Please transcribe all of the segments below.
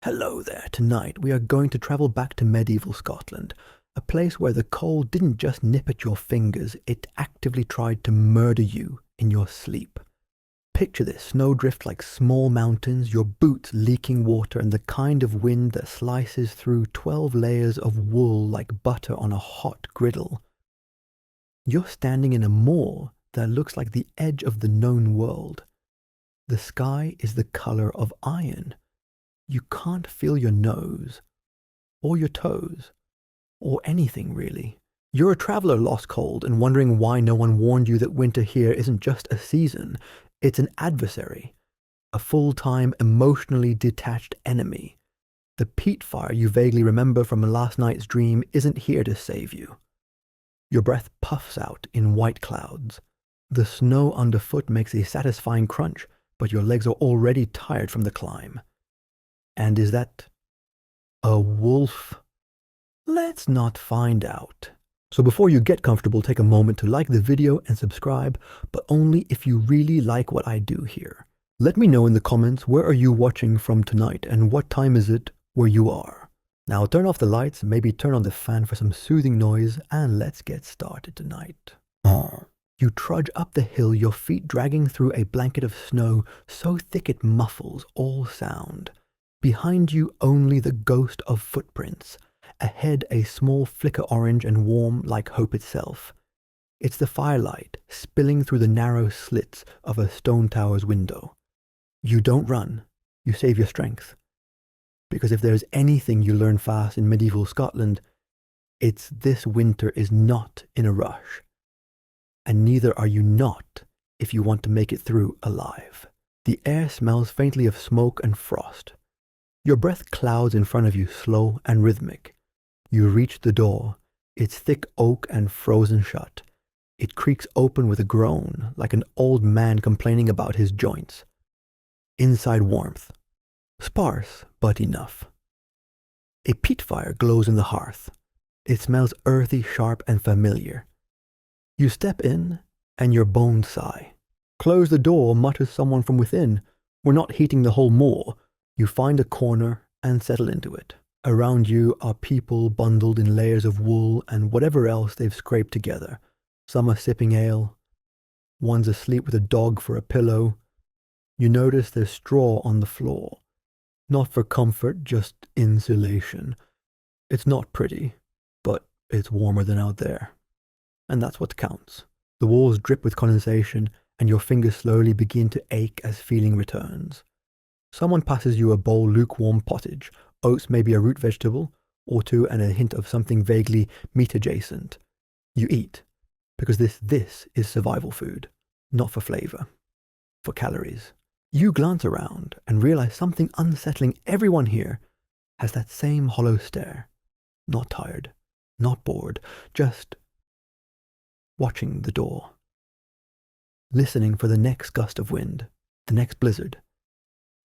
Hello there. Tonight we are going to travel back to medieval Scotland, a place where the cold didn't just nip at your fingers, it actively tried to murder you in your sleep. Picture this snowdrift like small mountains, your boots leaking water, and the kind of wind that slices through 12 layers of wool like butter on a hot griddle. You're standing in a moor that looks like the edge of the known world. The sky is the color of iron. You can't feel your nose, or your toes, or anything really. You're a traveler lost cold and wondering why no one warned you that winter here isn't just a season, it's an adversary, a full-time, emotionally detached enemy. The peat fire you vaguely remember from last night's dream isn't here to save you. Your breath puffs out in white clouds. The snow underfoot makes a satisfying crunch, but your legs are already tired from the climb. And is that a wolf? Let's not find out. So before you get comfortable, take a moment to like the video and subscribe, but only if you really like what I do here. Let me know in the comments, where are you watching from tonight and what time is it where you are? Now turn off the lights, maybe turn on the fan for some soothing noise, and let's get started tonight. You trudge up the hill, your feet dragging through a blanket of snow so thick it muffles all sound. Behind you only the ghost of footprints. Ahead a small flicker orange and warm like hope itself. It's the firelight spilling through the narrow slits of a stone tower's window. You don't run, you save your strength. Because if there's anything you learn fast in medieval Scotland, it's this winter is not in a rush. And neither are you not if you want to make it through alive. The air smells faintly of smoke and frost. Your breath clouds in front of you, slow and rhythmic. You reach the door. It's thick oak and frozen shut. It creaks open with a groan, like an old man complaining about his joints. Inside warmth. Sparse, but enough. A peat fire glows in the hearth. It smells earthy, sharp, and familiar. You step in, and your bones sigh. Close the door, mutters someone from within. We're not heating the whole moor. You find a corner and settle into it. Around you are people bundled in layers of wool and whatever else they've scraped together. Some are sipping ale. One's asleep with a dog for a pillow. You notice there's straw on the floor. Not for comfort, just insulation. It's not pretty, but it's warmer than out there. And that's what counts. The walls drip with condensation, and your fingers slowly begin to ache as feeling returns. Someone passes you a bowl lukewarm pottage, oats, maybe a root vegetable or two, and a hint of something vaguely meat adjacent. You eat, because this is survival food, not for flavor, for calories. You glance around and realize something unsettling. Everyone here has that same hollow stare. Not tired, not bored, just watching the door. Listening for the next gust of wind, the next blizzard.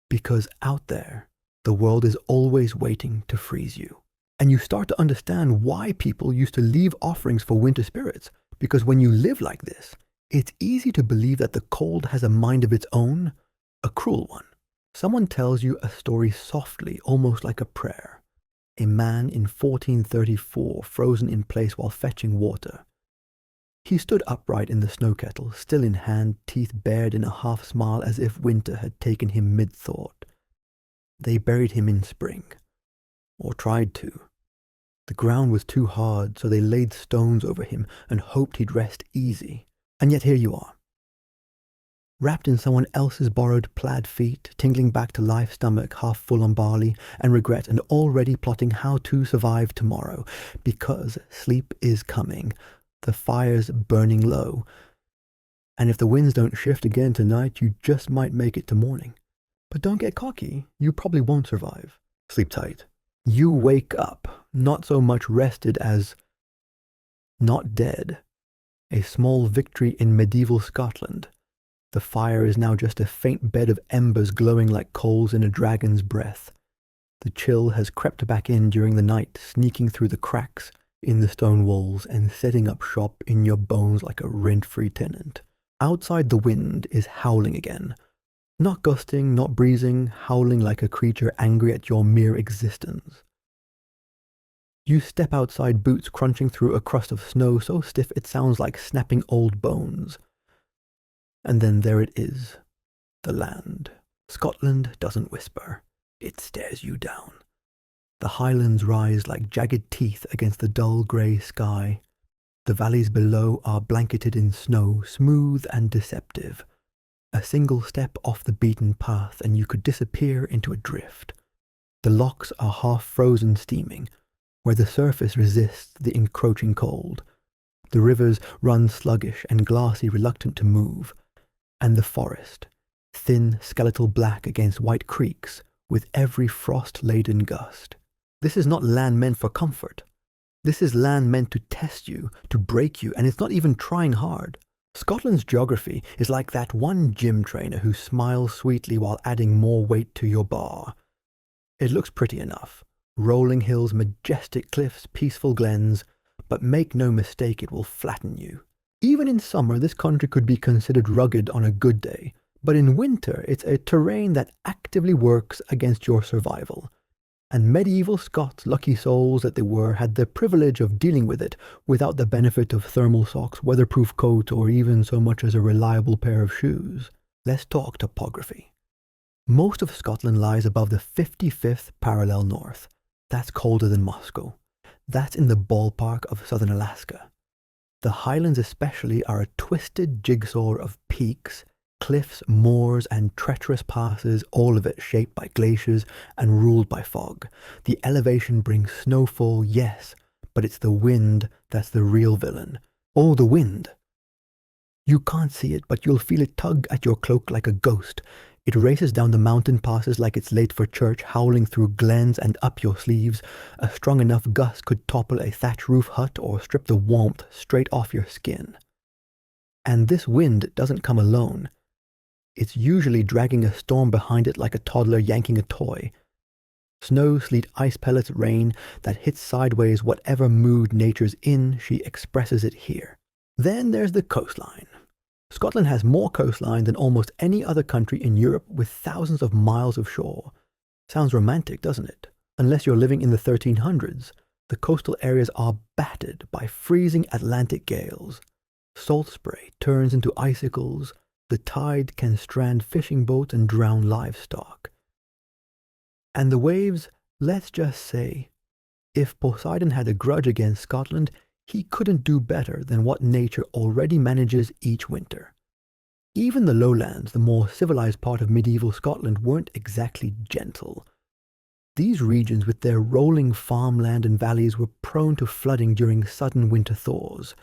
Because out there, the world is always waiting to freeze you. And you start to understand why people used to leave offerings for winter spirits. Because when you live like this, it's easy to believe that the cold has a mind of its own, a cruel one. Someone tells you a story softly, almost like a prayer. A man in 1434, frozen in place while fetching water. He stood upright in the snow kettle, still in hand, teeth bared in a half smile as if winter had taken him mid-thought. They buried him in spring, or tried to. The ground was too hard, so they laid stones over him and hoped he'd rest easy. And yet here you are, wrapped in someone else's borrowed plaid feet, tingling back to life, stomach half full on barley and regret, and already plotting how to survive tomorrow, because sleep is coming. The fire's burning low. And if the winds don't shift again tonight, you just might make it to morning. But don't get cocky. You probably won't survive. Sleep tight. You wake up, not so much rested as not dead. A small victory in medieval Scotland. The fire is now just a faint bed of embers glowing like coals in a dragon's breath. The chill has crept back in during the night, sneaking through the cracks in the stone walls and setting up shop in your bones like a rent-free tenant. Outside, the wind is howling again. Not gusting, not breezing, howling like a creature angry at your mere existence. You step outside, boots crunching through a crust of snow so stiff it sounds like snapping old bones. And then there it is, the land. Scotland doesn't whisper, it stares you down. The highlands rise like jagged teeth against the dull grey sky. The valleys below are blanketed in snow, smooth and deceptive. A single step off the beaten path and you could disappear into a drift. The lochs are half frozen steaming, where the surface resists the encroaching cold. The rivers run sluggish and glassy, reluctant to move. And the forest, thin, skeletal black against white creeks, with every frost-laden gust. This is not land meant for comfort. This is land meant to test you, to break you, and it's not even trying hard. Scotland's geography is like that one gym trainer who smiles sweetly while adding more weight to your bar. It looks pretty enough. Rolling hills, majestic cliffs, peaceful glens, but make no mistake, it will flatten you. Even in summer, this country could be considered rugged on a good day, but in winter, it's a terrain that actively works against your survival. And medieval Scots, lucky souls that they were, had the privilege of dealing with it without the benefit of thermal socks, weatherproof coat, or even so much as a reliable pair of shoes. Let's talk topography. Most of Scotland lies above the 55th parallel north. That's colder than Moscow. That's in the ballpark of southern Alaska. The highlands especially are a twisted jigsaw of peaks, cliffs, moors, and treacherous passes, all of it shaped by glaciers and ruled by fog. The elevation brings snowfall, yes, but it's the wind that's the real villain. Oh, the wind! You can't see it, but you'll feel it tug at your cloak like a ghost. It races down the mountain passes like it's late for church, howling through glens and up your sleeves. A strong enough gust could topple a thatch roof hut or strip the warmth straight off your skin. And this wind doesn't come alone. It's usually dragging a storm behind it like a toddler yanking a toy. Snow, sleet, ice pellets, rain that hits sideways whatever mood nature's in, she expresses it here. Then there's the coastline. Scotland has more coastline than almost any other country in Europe, with thousands of miles of shore. Sounds romantic, doesn't it? Unless you're living in the 1300s. The coastal areas are battered by freezing Atlantic gales. Salt spray turns into icicles. The tide can strand fishing boats and drown livestock. And the waves, let's just say, if Poseidon had a grudge against Scotland, he couldn't do better than what nature already manages each winter. Even the lowlands, the more civilized part of medieval Scotland, weren't exactly gentle. These regions with their rolling farmland and valleys were prone to flooding during sudden winter thaws.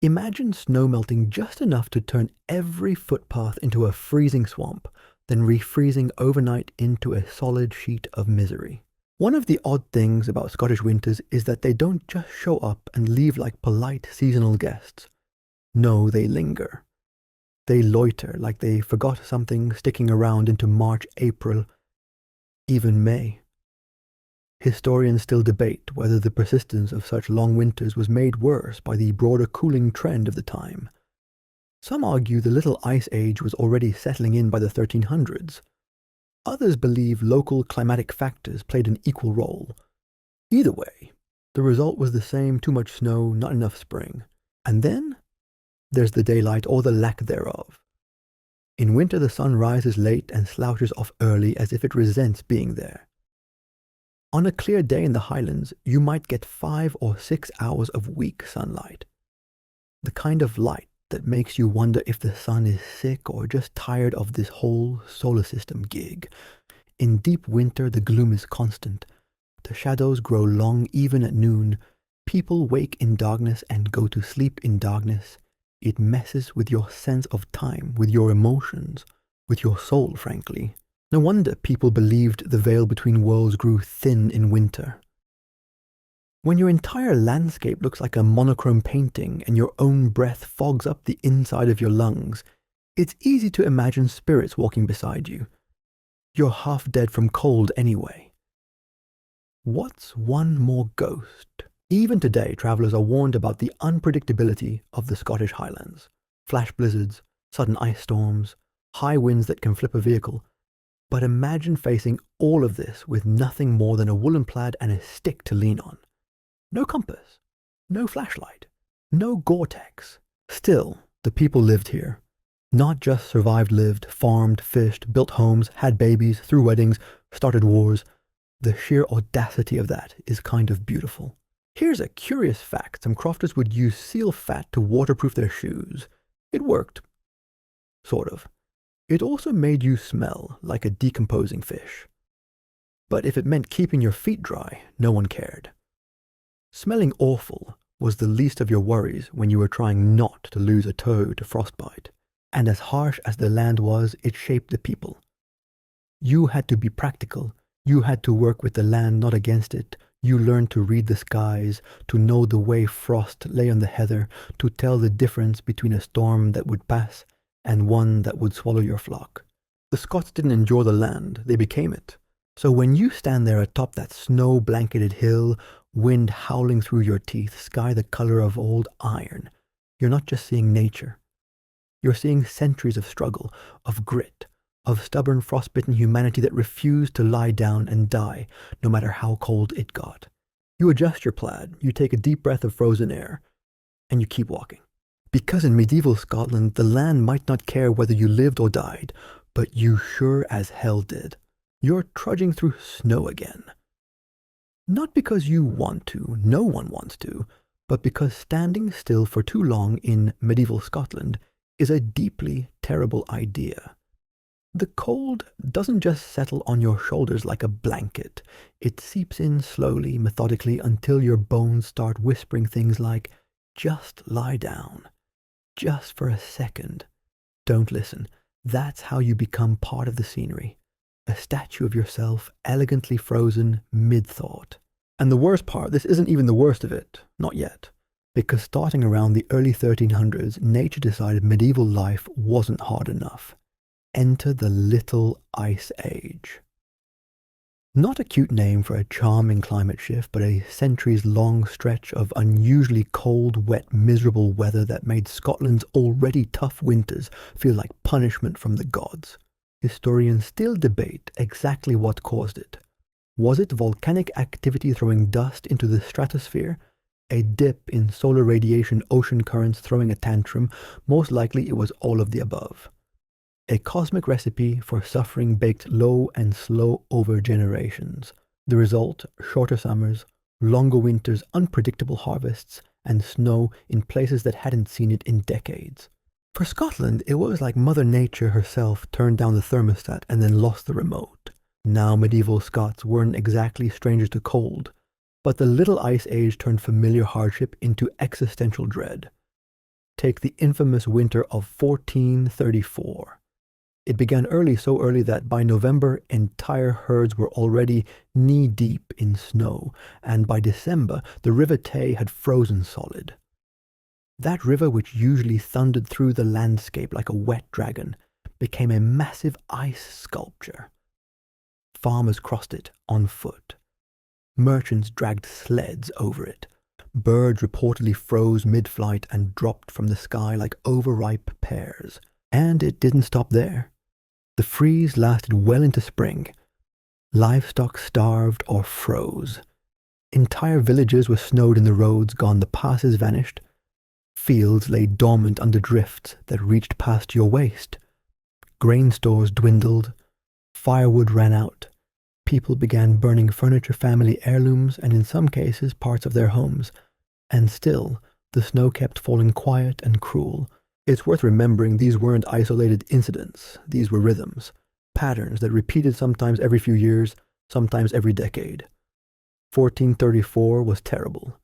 Imagine snow melting just enough to turn every footpath into a freezing swamp, then refreezing overnight into a solid sheet of misery. One of the odd things about Scottish winters is that they don't just show up and leave like polite seasonal guests. No, they linger. They loiter like they forgot something, sticking around into March, April, even May. Historians still debate whether the persistence of such long winters was made worse by the broader cooling trend of the time. Some argue the Little Ice Age was already settling in by the 1300s. Others believe local climatic factors played an equal role. Either way, the result was the same: too much snow, not enough spring. And then there's the daylight, or the lack thereof. In winter the sun rises late and slouches off early as if it resents being there. On a clear day in the Highlands, you might get 5 or 6 hours of weak sunlight. The kind of light that makes you wonder if the sun is sick or just tired of this whole solar system gig. In deep winter, the gloom is constant. The shadows grow long even at noon. People wake in darkness and go to sleep in darkness. It messes with your sense of time, with your emotions, with your soul, frankly. No wonder people believed the veil between worlds grew thin in winter. When your entire landscape looks like a monochrome painting and your own breath fogs up the inside of your lungs, it's easy to imagine spirits walking beside you. You're half dead from cold anyway. What's one more ghost? Even today, travellers are warned about the unpredictability of the Scottish Highlands. Flash blizzards, sudden ice storms, high winds that can flip a vehicle. But imagine facing all of this with nothing more than a woolen plaid and a stick to lean on. No compass, no flashlight, no Gore-Tex. Still, the people lived here. Not just survived, lived, farmed, fished, built homes, had babies, threw weddings, started wars. The sheer audacity of that is kind of beautiful. Here's a curious fact. Some crofters would use seal fat to waterproof their shoes. It worked. Sort of. It also made you smell like a decomposing fish. But if it meant keeping your feet dry, no one cared. Smelling awful was the least of your worries when you were trying not to lose a toe to frostbite. And as harsh as the land was, it shaped the people. You had to be practical. You had to work with the land, not against it. You learned to read the skies, to know the way frost lay on the heather, to tell the difference between a storm that would pass and one that would swallow your flock. The Scots didn't endure the land, they became it. So when you stand there atop that snow-blanketed hill, wind howling through your teeth, sky the color of old iron, you're not just seeing nature. You're seeing centuries of struggle, of grit, of stubborn frostbitten humanity that refused to lie down and die, no matter how cold it got. You adjust your plaid, you take a deep breath of frozen air, and you keep walking. Because in medieval Scotland, the land might not care whether you lived or died, but you sure as hell did. You're trudging through snow again. Not because you want to, no one wants to, but because standing still for too long in medieval Scotland is a deeply terrible idea. The cold doesn't just settle on your shoulders like a blanket. It seeps in slowly, methodically, until your bones start whispering things like, just lie down. Just for a second. Don't listen. That's how you become part of the scenery. A statue of yourself elegantly frozen mid-thought. And the worst part, this isn't even the worst of it. Not yet. Because starting around the early 1300s, nature decided medieval life wasn't hard enough. Enter the Little Ice Age. Not a cute name for a charming climate shift, but a centuries-long stretch of unusually cold, wet, miserable weather that made Scotland's already tough winters feel like punishment from the gods. Historians still debate exactly what caused it. Was it volcanic activity throwing dust into the stratosphere? A dip in solar radiation, ocean currents throwing a tantrum? Most likely it was all of the above. A cosmic recipe for suffering baked low and slow over generations. The result, shorter summers, longer winters, unpredictable harvests, and snow in places that hadn't seen it in decades. For Scotland, it was like Mother Nature herself turned down the thermostat and then lost the remote. Now medieval Scots weren't exactly strangers to cold, but the Little Ice Age turned familiar hardship into existential dread. Take the infamous winter of 1434. It began early, so early that by November, entire herds were already knee-deep in snow, and by December, the River Tay had frozen solid. That river, which usually thundered through the landscape like a wet dragon, became a massive ice sculpture. Farmers crossed it on foot. Merchants dragged sleds over it. Birds reportedly froze mid-flight and dropped from the sky like overripe pears. And it didn't stop there. The freeze lasted well into spring. Livestock starved or froze. Entire villages were snowed in the roads, gone, the passes vanished. Fields lay dormant under drifts that reached past your waist. Grain stores dwindled. Firewood ran out. People began burning furniture, family heirlooms, and in some cases parts of their homes. And still, the snow kept falling quiet and cruel. It's worth remembering these weren't isolated incidents. These were rhythms, patterns that repeated sometimes every few years, sometimes every decade. 1434 was terrible.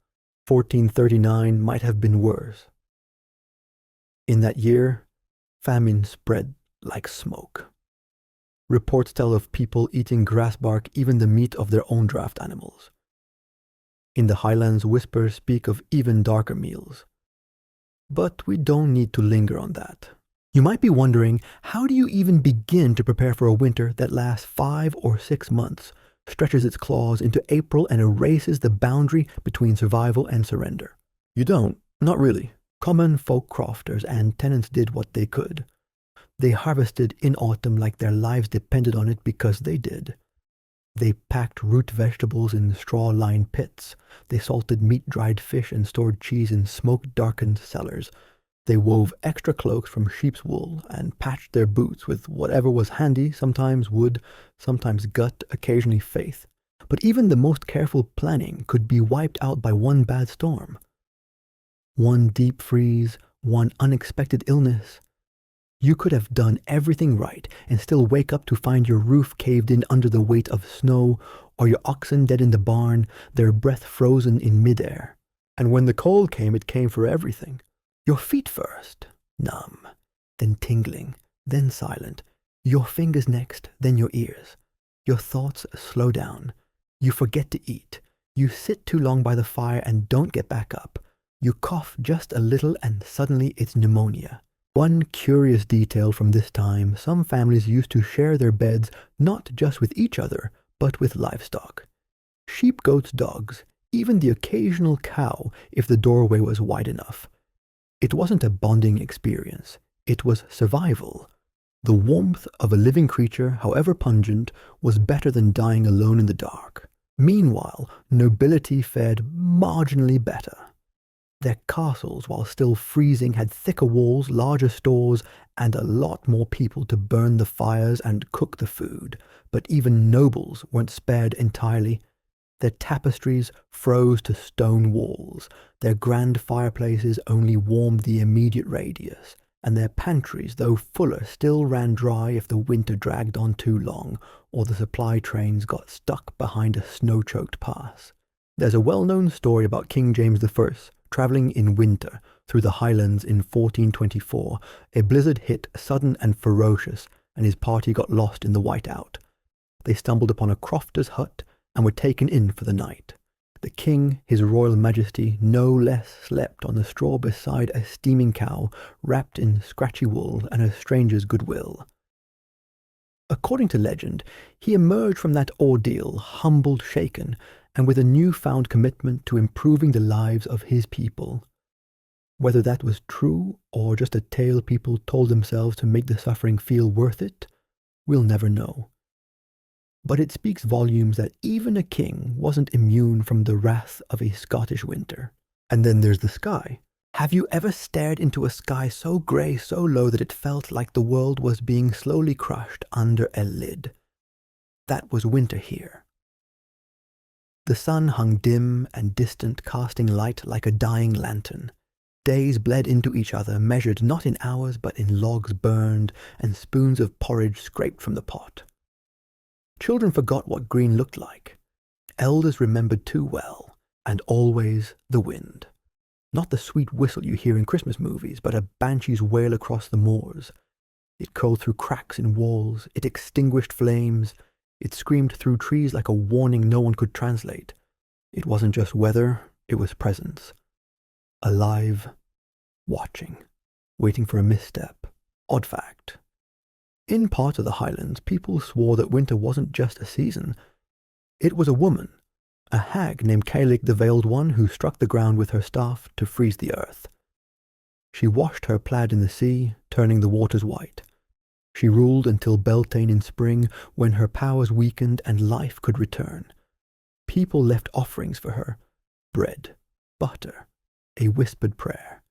1439 might have been worse. In that year, famine spread like smoke. Reports tell of people eating grass bark, even the meat of their own draft animals. In the highlands, whispers speak of even darker meals. But we don't need to linger on that. You might be wondering, how do you even begin to prepare for a winter that lasts 5 or 6 months, stretches its claws into April, and erases the boundary between survival and surrender? You don't. Not really. Common folk crofters and tenants did what they could. They harvested in autumn like their lives depended on it because they did. They packed root vegetables in straw-lined pits. They salted meat-dried fish and stored cheese in smoke-darkened cellars. They wove extra cloaks from sheep's wool and patched their boots with whatever was handy, sometimes wood, sometimes gut, occasionally faith. But even the most careful planning could be wiped out by one bad storm. One deep freeze, one unexpected illness. You could have done everything right and still wake up to find your roof caved in under the weight of snow, or your oxen dead in the barn, their breath frozen in midair. And when the cold came, it came for everything. Your feet first, numb, then tingling, then silent. Your fingers next, then your ears. Your thoughts slow down. You forget to eat. You sit too long by the fire and don't get back up. You cough just a little and suddenly it's pneumonia. One curious detail from this time, some families used to share their beds not just with each other, but with livestock. Sheep, goats, dogs, even the occasional cow if the doorway was wide enough. It wasn't a bonding experience. It was survival. The warmth of a living creature, however pungent, was better than dying alone in the dark. Meanwhile, nobility fared marginally better. Their castles, while still freezing, had thicker walls, larger stores, and a lot more people to burn the fires and cook the food. But even nobles weren't spared entirely. Their tapestries froze to stone walls, their grand fireplaces only warmed the immediate radius, and their pantries, though fuller, still ran dry if the winter dragged on too long, or the supply trains got stuck behind a snow-choked pass. There's a well-known story about King James I travelling in winter through the Highlands in 1424. A blizzard hit sudden and ferocious, and his party got lost in the whiteout. They stumbled upon a crofter's hut, and were taken in for the night. The king, his royal majesty, no less slept on the straw beside a steaming cow, wrapped in scratchy wool and a stranger's goodwill. According to legend, he emerged from that ordeal humbled, shaken, and with a newfound commitment to improving the lives of his people. Whether that was true or just a tale people told themselves to make the suffering feel worth it, we'll never know. But it speaks volumes that even a king wasn't immune from the wrath of a Scottish winter. And then there's the sky. Have you ever stared into a sky so grey, so low that it felt like the world was being slowly crushed under a lid? That was winter here. The sun hung dim and distant, casting light like a dying lantern. Days bled into each other, measured not in hours but in logs burned and spoons of porridge scraped from the pot. Children forgot what green looked like. Elders remembered too well, and always the wind. Not the sweet whistle you hear in Christmas movies, but a banshee's wail across the moors. It called through cracks in walls, it extinguished flames, it screamed through trees like a warning no one could translate. It wasn't just weather, it was presence. Alive, watching, waiting for a misstep. Odd fact. In parts of the Highlands, people swore that winter wasn't just a season. It was a woman, a hag named Cailleach the Veiled One, who struck the ground with her staff to freeze the earth. She washed her plaid in the sea, turning the waters white. She ruled until Beltane in spring, when her powers weakened and life could return. People left offerings for her, bread, butter, a whispered prayer,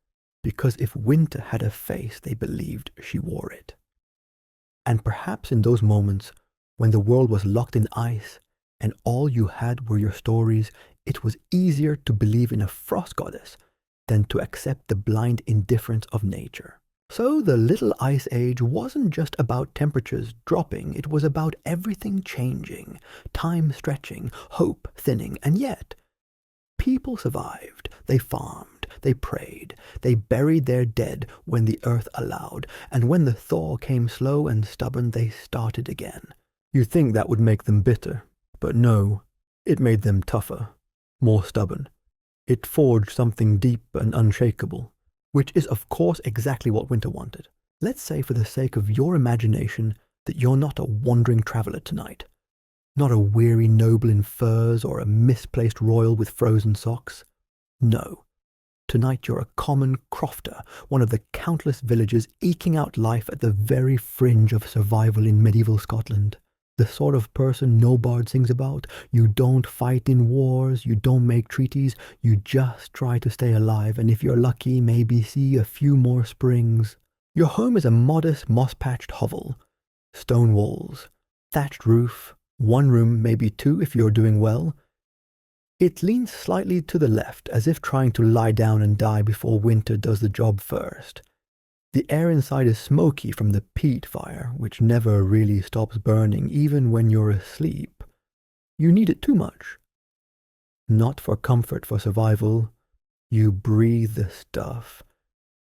because if winter had a face, they believed she wore it. And perhaps in those moments, when the world was locked in ice, and all you had were your stories, it was easier to believe in a frost goddess than to accept the blind indifference of nature. So the Little Ice Age wasn't just about temperatures dropping, it was about everything changing, time stretching, hope thinning, and yet people survived. They farmed, they prayed, they buried their dead when the earth allowed, and when the thaw came slow and stubborn, they started again. You'd think that would make them bitter, but no, it made them tougher, more stubborn. It forged something deep and unshakable, which is of course exactly what winter wanted. Let's say for the sake of your imagination that you're not a wandering traveller tonight, not a weary noble in furs or a misplaced royal with frozen socks. No, Tonight you're a common crofter, one of the countless villagers eking out life at the very fringe of survival in medieval Scotland. The sort of person no bard sings about. You don't fight in wars, you don't make treaties, you just try to stay alive, and if you're lucky, maybe see a few more springs. Your home is a modest, moss-patched hovel. Stone walls, thatched roof, one room, maybe two if you're doing well. It leans slightly to the left, as if trying to lie down and die before winter does the job first. The air inside is smoky from the peat fire, which never really stops burning, even when you're asleep. You need it too much. Not for comfort, for survival. You breathe the stuff.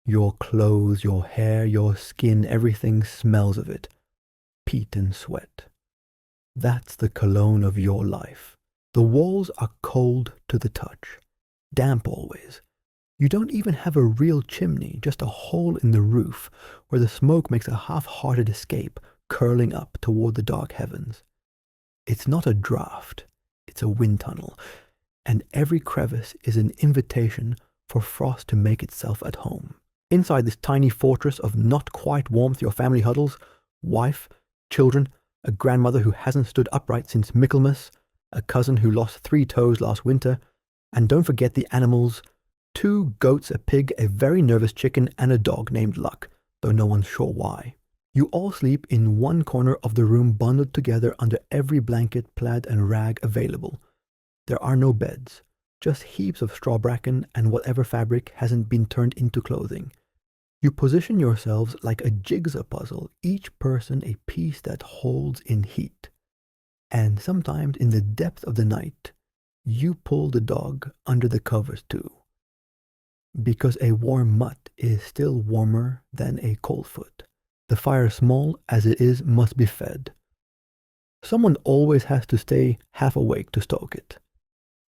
Your clothes, your hair, your skin, everything smells of it. Peat and sweat. That's the cologne of your life. The walls are cold to the touch. Damp always. You don't even have a real chimney, just a hole in the roof where the smoke makes a half-hearted escape, curling up toward the dark heavens. It's not a draft, it's a wind tunnel, and every crevice is an invitation for frost to make itself at home. Inside this tiny fortress of not quite warmth, your family huddles, wife, children, a grandmother who hasn't stood upright since Michaelmas, a cousin who lost 3 toes last winter, and don't forget the animals, 2 goats, a pig, a very nervous chicken, and a dog named Luck, though no one's sure why. You all sleep in one corner of the room, bundled together under every blanket, plaid, and rag available. There are no beds, just heaps of straw bracken and whatever fabric hasn't been turned into clothing. You position yourselves like a jigsaw puzzle, each person a piece that holds in heat. And sometimes in the depth of the night, you pull the dog under the covers too. Because a warm mutt is still warmer than a cold foot. The fire, small as it is, must be fed. Someone always has to stay half awake to stoke it.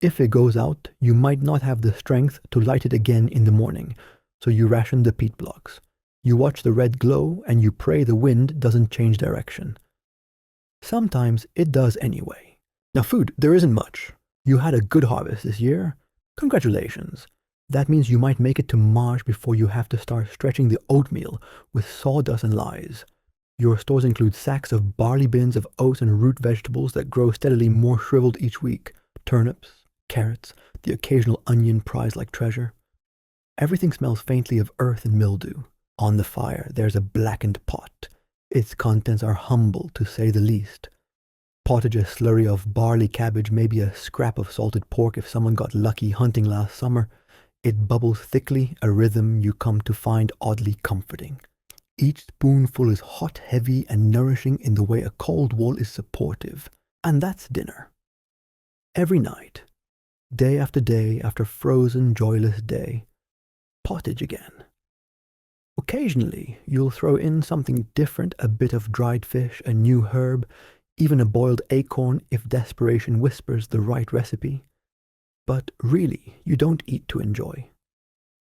If it goes out, you might not have the strength to light it again in the morning, so you ration the peat blocks. You watch the red glow, and you pray the wind doesn't change direction. Sometimes it does anyway. Now food, there isn't much. You had a good harvest this year. Congratulations. That means you might make it to March before you have to start stretching the oatmeal with sawdust and lies. Your stores include sacks of barley, bins of oats and root vegetables that grow steadily more shriveled each week. Turnips, carrots, the occasional onion prized like treasure. Everything smells faintly of earth and mildew. On the fire, there's a blackened pot. Its contents are humble, to say the least. Pottage, a slurry of barley cabbage, maybe a scrap of salted pork if someone got lucky hunting last summer. It bubbles thickly, a rhythm you come to find oddly comforting. Each spoonful is hot, heavy, and nourishing in the way a cold wall is supportive. And that's dinner. Every night, day after day after frozen, joyless day, pottage again. Occasionally, you'll throw in something different, a bit of dried fish, a new herb, even a boiled acorn if desperation whispers the right recipe. But really, you don't eat to enjoy.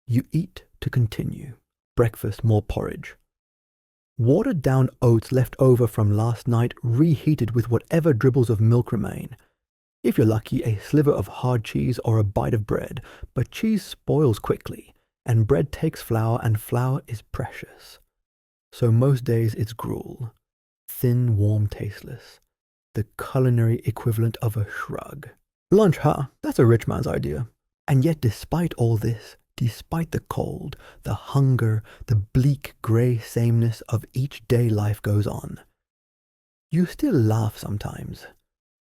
You eat to continue. Breakfast, more porridge. Watered down oats left over from last night, reheated with whatever dribbles of milk remain. If you're lucky, a sliver of hard cheese or a bite of bread, but cheese spoils quickly, and bread takes flour, and flour is precious. So most days it's gruel. Thin, warm, tasteless. The culinary equivalent of a shrug. Lunch, huh? That's a rich man's idea. And yet despite all this, despite the cold, the hunger, the bleak grey sameness of each day life goes on, you still laugh sometimes.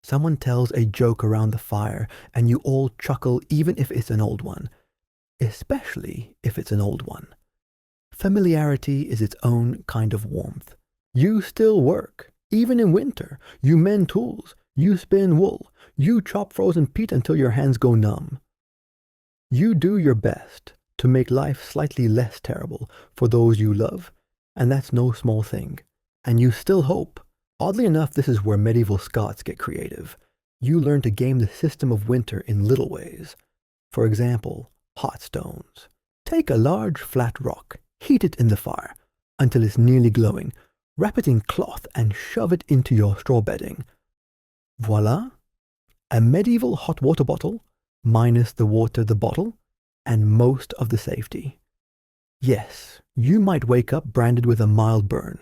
Someone tells a joke around the fire, and you all chuckle even if it's an old one. Especially if it's an old one. Familiarity is its own kind of warmth. You still work, even in winter. You mend tools. You spin wool. You chop frozen peat until your hands go numb. You do your best to make life slightly less terrible for those you love, and that's no small thing. And you still hope. Oddly enough, this is where medieval Scots get creative. You learn to game the system of winter in little ways. For example, hot stones. Take a large flat rock, heat it in the fire until it's nearly glowing, wrap it in cloth and shove it into your straw bedding. Voila! A medieval hot water bottle, minus the water the bottle, and most of the safety. Yes, you might wake up branded with a mild burn,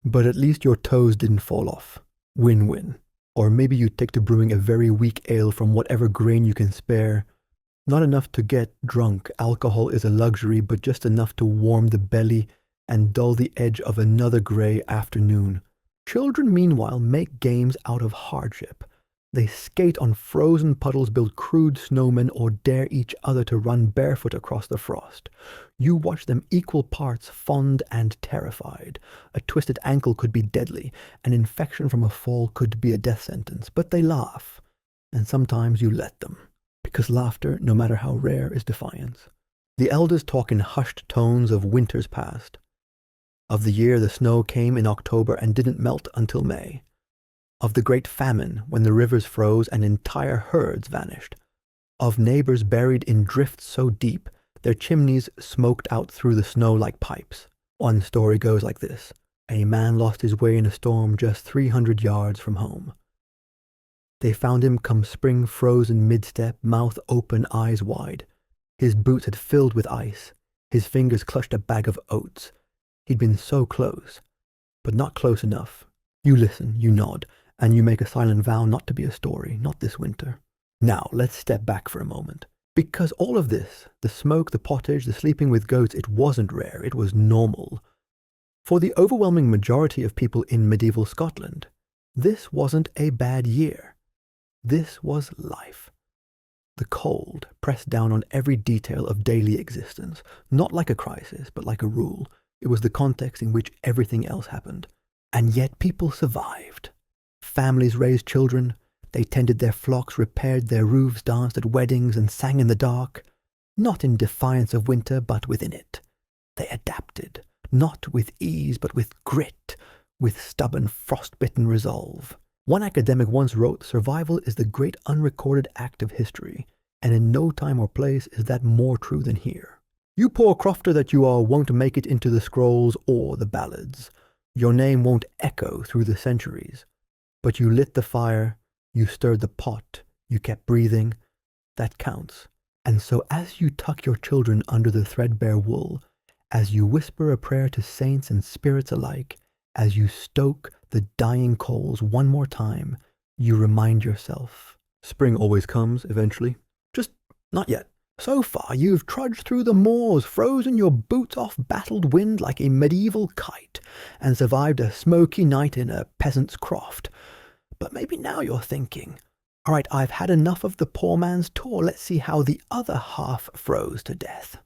but at least your toes didn't fall off. Win-win. Or maybe you take to brewing a very weak ale from whatever grain you can spare. Not enough to get drunk, alcohol is a luxury, but just enough to warm the belly and dull the edge of another grey afternoon. Children, meanwhile, make games out of hardship. They skate on frozen puddles, build crude snowmen, or dare each other to run barefoot across the frost. You watch them equal parts fond and terrified. A twisted ankle could be deadly. An infection from a fall could be a death sentence. But they laugh, and sometimes you let them. Because laughter, no matter how rare, is defiance. The elders talk in hushed tones of winters past. Of the year the snow came in October and didn't melt until May. Of the great famine when the rivers froze and entire herds vanished. Of neighbors buried in drifts so deep their chimneys smoked out through the snow like pipes. One story goes like this. A man lost his way in a storm just 300 yards from home. They found him come spring frozen mid-step, mouth open, eyes wide. His boots had filled with ice. His fingers clutched a bag of oats. He'd been so close, but not close enough. You listen, you nod, and you make a silent vow not to be a story, not this winter. Now, let's step back for a moment. Because all of this, the smoke, the pottage, the sleeping with goats, it wasn't rare, it was normal. For the overwhelming majority of people in medieval Scotland, this wasn't a bad year. This was life. The cold pressed down on every detail of daily existence, not like a crisis, but like a rule. It was the context in which everything else happened. And yet people survived. Families raised children, they tended their flocks, repaired their roofs, danced at weddings, and sang in the dark, not in defiance of winter, but within it. They adapted, not with ease, but with grit, with stubborn, frost-bitten resolve. One academic once wrote, "Survival is the great unrecorded act of history, and in no time or place is that more true than here. You poor crofter that you are won't make it into the scrolls or the ballads. Your name won't echo through the centuries. But you lit the fire, you stirred the pot, you kept breathing. That counts. And so as you tuck your children under the threadbare wool, as you whisper a prayer to saints and spirits alike, as you stoke the dying coals one more time, you remind yourself. Spring always comes, eventually. Just not yet. So far you've trudged through the moors, frozen your boots off battled wind like a medieval kite, and survived a smoky night in a peasant's croft. But maybe now you're thinking, all right, I've had enough of the poor man's tour. Let's see how the other half froze to death.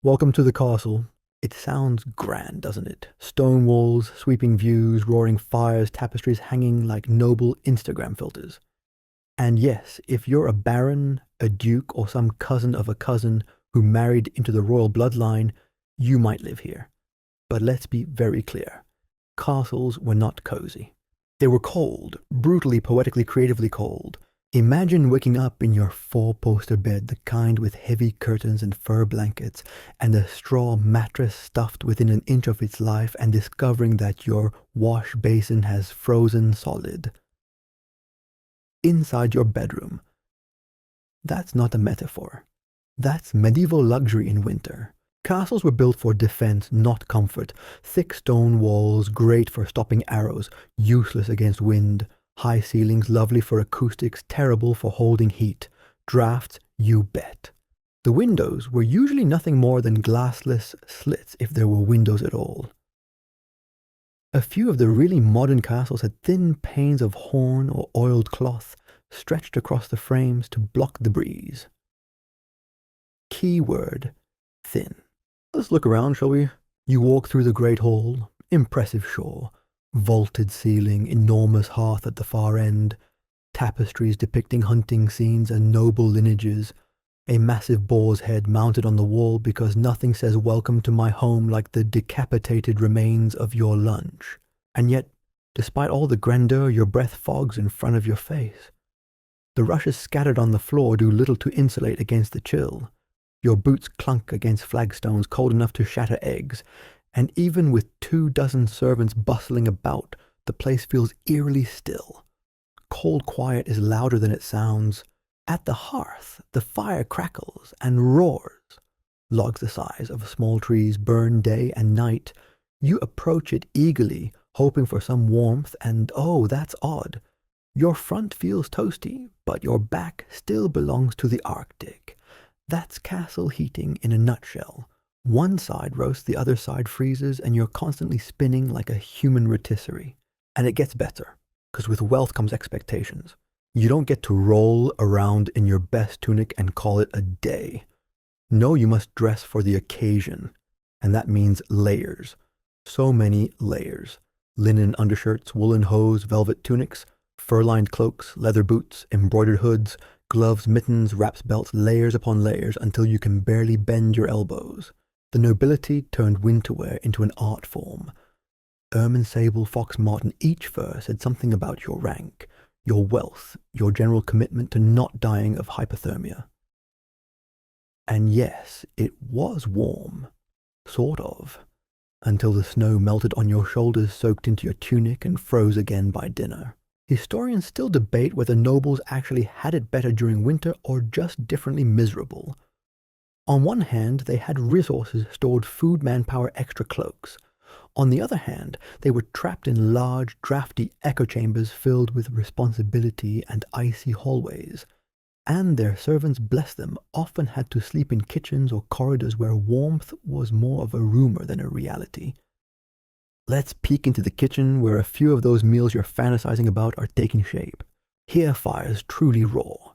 Welcome to the castle. It sounds grand, doesn't it? Stone walls, sweeping views, roaring fires, tapestries hanging like noble Instagram filters. And yes, if you're a baron, a duke, or some cousin of a cousin who married into the royal bloodline, you might live here. But let's be very clear. Castles were not cozy. They were cold, brutally, poetically, creatively cold. Imagine waking up in your four-poster bed, the kind with heavy curtains and fur blankets, and a straw mattress stuffed within an inch of its life, and discovering that your wash basin has frozen solid. Inside your bedroom. That's not a metaphor. That's medieval luxury in winter. Castles were built for defense, not comfort. Thick stone walls, great for stopping arrows, useless against wind. High ceilings, lovely for acoustics, terrible for holding heat. Drafts, you bet. The windows were usually nothing more than glassless slits, if there were windows at all. A few of the really modern castles had thin panes of horn or oiled cloth stretched across the frames to block the breeze. Key word, thin. Let's look around, shall we? You walk through the great hall, impressive sure, vaulted ceiling, enormous hearth at the far end, tapestries depicting hunting scenes and noble lineages, a massive boar's head mounted on the wall because nothing says welcome to my home like the decapitated remains of your lunch. And yet, despite all the grandeur, your breath fogs in front of your face. The rushes scattered on the floor do little to insulate against the chill. Your boots clunk against flagstones cold enough to shatter eggs, and even with 24 servants bustling about, the place feels eerily still. Cold quiet is louder than it sounds. At the hearth, the fire crackles and roars. Logs the size of small trees burn day and night. You approach it eagerly, hoping for some warmth, and oh, that's odd. Your front feels toasty, but your back still belongs to the Arctic. That's castle heating in a nutshell. One side roasts, the other side freezes, and you're constantly spinning like a human rotisserie. And it gets better, because with wealth comes expectations. You don't get to roll around in your best tunic and call it a day. No, you must dress for the occasion, and that means layers. So many layers. Linen undershirts, woolen hose, velvet tunics, fur-lined cloaks, leather boots, embroidered hoods, gloves, mittens, wraps, belts, layers upon layers until you can barely bend your elbows. The nobility turned winterwear into an art form. Ermine, sable, fox, marten, each fur said something about your rank, your wealth, your general commitment to not dying of hypothermia. And yes, it was warm. Sort of. Until the snow melted on your shoulders, soaked into your tunic, and froze again by dinner. Historians still debate whether nobles actually had it better during winter or just differently miserable. On one hand, they had resources, stored food, manpower, extra cloaks. On the other hand, they were trapped in large, drafty echo chambers filled with responsibility and icy hallways. And their servants, bless them, often had to sleep in kitchens or corridors where warmth was more of a rumor than a reality. Let's peek into the kitchen where a few of those meals you're fantasizing about are taking shape. Here fires truly roar.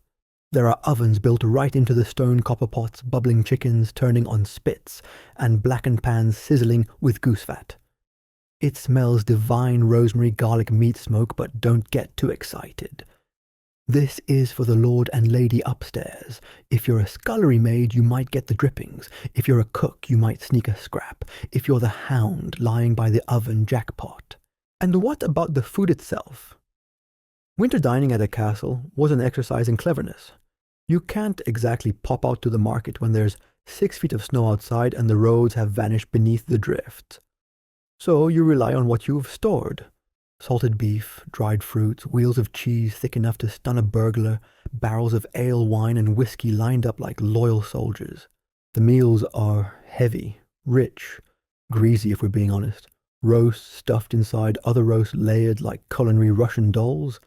There are ovens built right into the stone copper pots, bubbling chickens turning on spits, and blackened pans sizzling with goose fat. It smells divine rosemary garlic meat smoke, but don't get too excited. This is for the lord and lady upstairs. If you're a scullery maid, you might get the drippings. If you're a cook, you might sneak a scrap. If you're the hound lying by the oven, jackpot. And what about the food itself? Winter dining at a castle was an exercise in cleverness. You can't exactly pop out to the market when there's 6 feet of snow outside and the roads have vanished beneath the drifts. So you rely on what you've stored. Salted beef, dried fruits, wheels of cheese thick enough to stun a burglar, barrels of ale, wine, and whiskey lined up like loyal soldiers. The meals are heavy, rich, greasy if we're being honest. Roasts stuffed inside other roasts layered like culinary Russian dolls.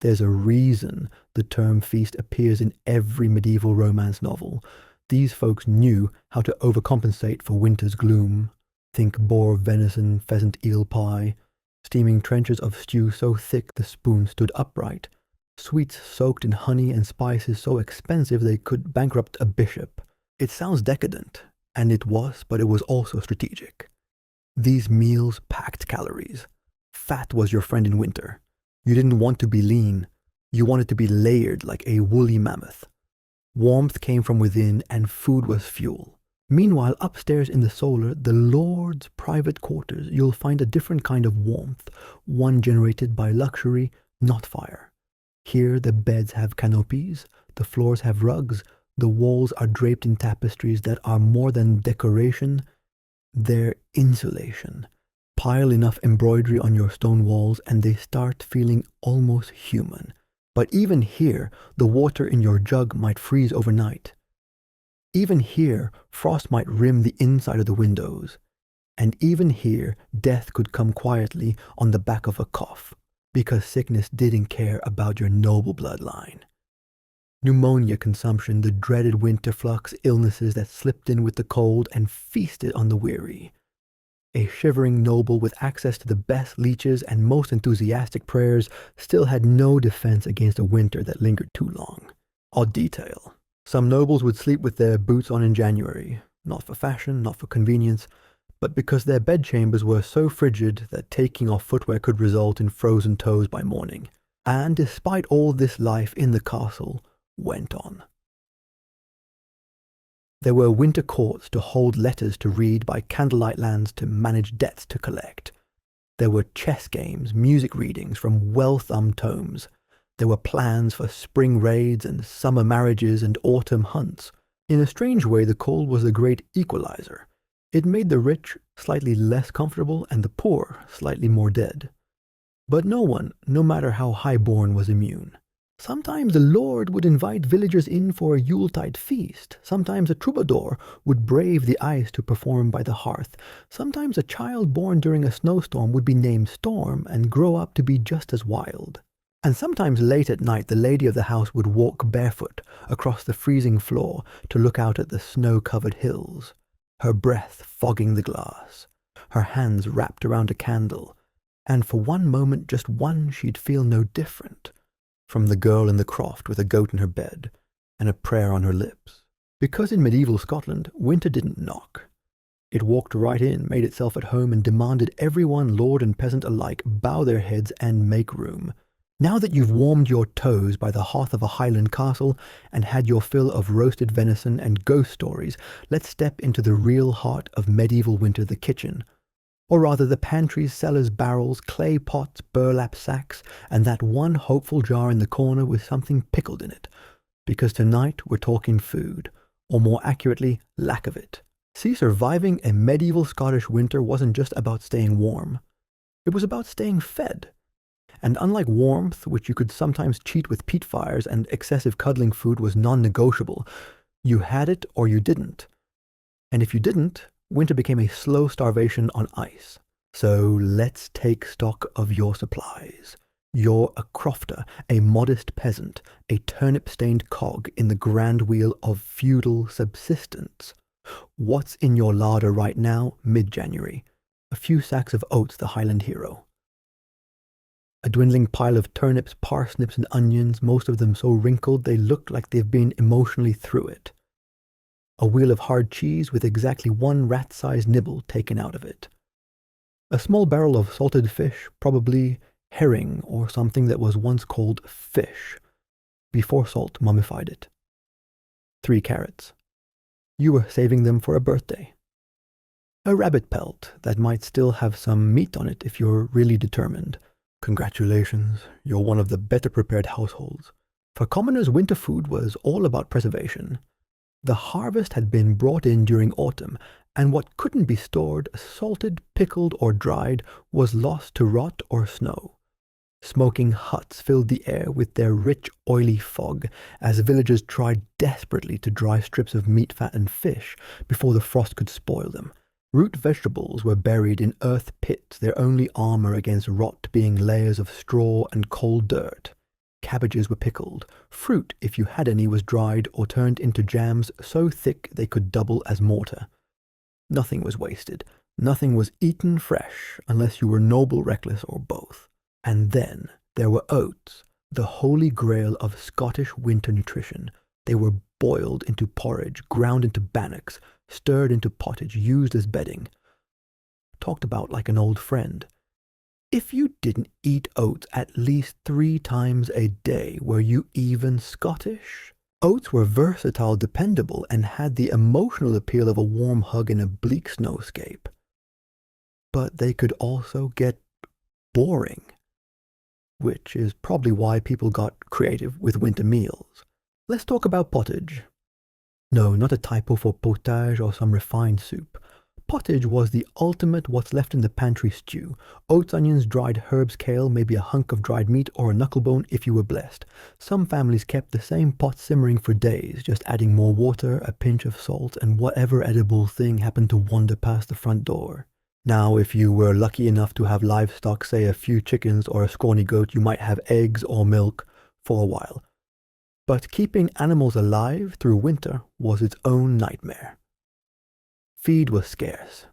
There's a reason the term feast appears in every medieval romance novel. These folks knew how to overcompensate for winter's gloom. Think boar, venison, pheasant, eel pie. Steaming trenchers of stew so thick the spoon stood upright. Sweets soaked in honey and spices so expensive they could bankrupt a bishop. It sounds decadent, and it was, but it was also strategic. These meals packed calories. Fat was your friend in winter. You didn't want to be lean. You wanted to be layered like a woolly mammoth. Warmth came from within, and food was fuel. Meanwhile, upstairs in the solar, the Lord's private quarters, you'll find a different kind of warmth, one generated by luxury, not fire. Here the beds have canopies, the floors have rugs, the walls are draped in tapestries that are more than decoration, they're insulation. Pile enough embroidery on your stone walls and they start feeling almost human. But even here, the water in your jug might freeze overnight. Even here, frost might rim the inside of the windows. And even here, death could come quietly on the back of a cough, because sickness didn't care about your noble bloodline. Pneumonia consumption, the dreaded winter flux, illnesses that slipped in with the cold and feasted on the weary. A shivering noble with access to the best leeches and most enthusiastic prayers still had no defense against a winter that lingered too long. Odd detail. Some nobles would sleep with their boots on in January, not for fashion, not for convenience, but because their bedchambers were so frigid that taking off footwear could result in frozen toes by morning. And despite all this, life in the castle went on. There were winter courts to hold letters to read by candlelight lands to manage debts to collect. There were chess games, music readings from well-thumbed tomes. There were plans for spring raids and summer marriages and autumn hunts. In a strange way, the cold was a great equalizer. It made the rich slightly less comfortable and the poor slightly more dead. But no one, no matter how high-born, was immune. Sometimes the lord would invite villagers in for a Yuletide feast. Sometimes a troubadour would brave the ice to perform by the hearth. Sometimes a child born during a snowstorm would be named Storm and grow up to be just as wild. And sometimes late at night the lady of the house would walk barefoot across the freezing floor to look out at the snow-covered hills, her breath fogging the glass, her hands wrapped around a candle, and for one moment, just one, she'd feel no different from the girl in the croft with a goat in her bed and a prayer on her lips. Because in medieval Scotland, winter didn't knock. It walked right in, made itself at home, and demanded everyone, lord and peasant alike, bow their heads and make room. Now that you've warmed your toes by the hearth of a Highland castle and had your fill of roasted venison and ghost stories, let's step into the real heart of medieval winter, the kitchen. Or rather, the pantries, cellars, barrels, clay pots, burlap sacks, and that one hopeful jar in the corner with something pickled in it. Because tonight we're talking food, or more accurately, lack of it. See, surviving a medieval Scottish winter wasn't just about staying warm. It was about staying fed. And unlike warmth, which you could sometimes cheat with peat fires and excessive cuddling food was non-negotiable, you had it or you didn't. And if you didn't, winter became a slow starvation on ice. So let's take stock of your supplies. You're a crofter, a modest peasant, a turnip-stained cog in the grand wheel of feudal subsistence. What's in your larder right now, mid-January? A few sacks of oats, the Highland hero. A dwindling pile of turnips, parsnips, and onions, most of them so wrinkled they look like they've been emotionally through it. A wheel of hard cheese with exactly one rat-sized nibble taken out of it. A small barrel of salted fish, probably herring or something that was once called fish, before salt mummified it. 3 carrots. You were saving them for a birthday. A rabbit pelt that might still have some meat on it if you're really determined. Congratulations, you're one of the better prepared households. For commoners, winter food was all about preservation. The harvest had been brought in during autumn, and what couldn't be stored, salted, pickled, or dried, was lost to rot or snow. Smoking huts filled the air with their rich, oily fog as villagers tried desperately to dry strips of meat, fat, and fish before the frost could spoil them. Root vegetables were buried in earth pits, their only armor against rot being layers of straw and cold dirt. Cabbages were pickled. Fruit, if you had any, was dried or turned into jams so thick they could double as mortar. Nothing was wasted. Nothing was eaten fresh unless you were noble, reckless, or both. And then there were oats, the holy grail of Scottish winter nutrition. They were boiled into porridge, ground into bannocks, stirred into pottage, used as bedding. Talked about like an old friend. If you didn't eat oats at least 3 times a day, were you even Scottish? Oats were versatile, dependable, and had the emotional appeal of a warm hug in a bleak snowscape. But they could also get boring, which is probably why people got creative with winter meals. Let's talk about pottage. No, not a typo for potage or some refined soup. Pottage was the ultimate what's left in the pantry stew. Oats, onions, dried herbs, kale, maybe a hunk of dried meat or a knucklebone if you were blessed. Some families kept the same pot simmering for days, just adding more water, a pinch of salt, and whatever edible thing happened to wander past the front door. Now, if you were lucky enough to have livestock, say a few chickens or a scrawny goat, you might have eggs or milk for a while. But keeping animals alive through winter was its own nightmare. Feed was scarce,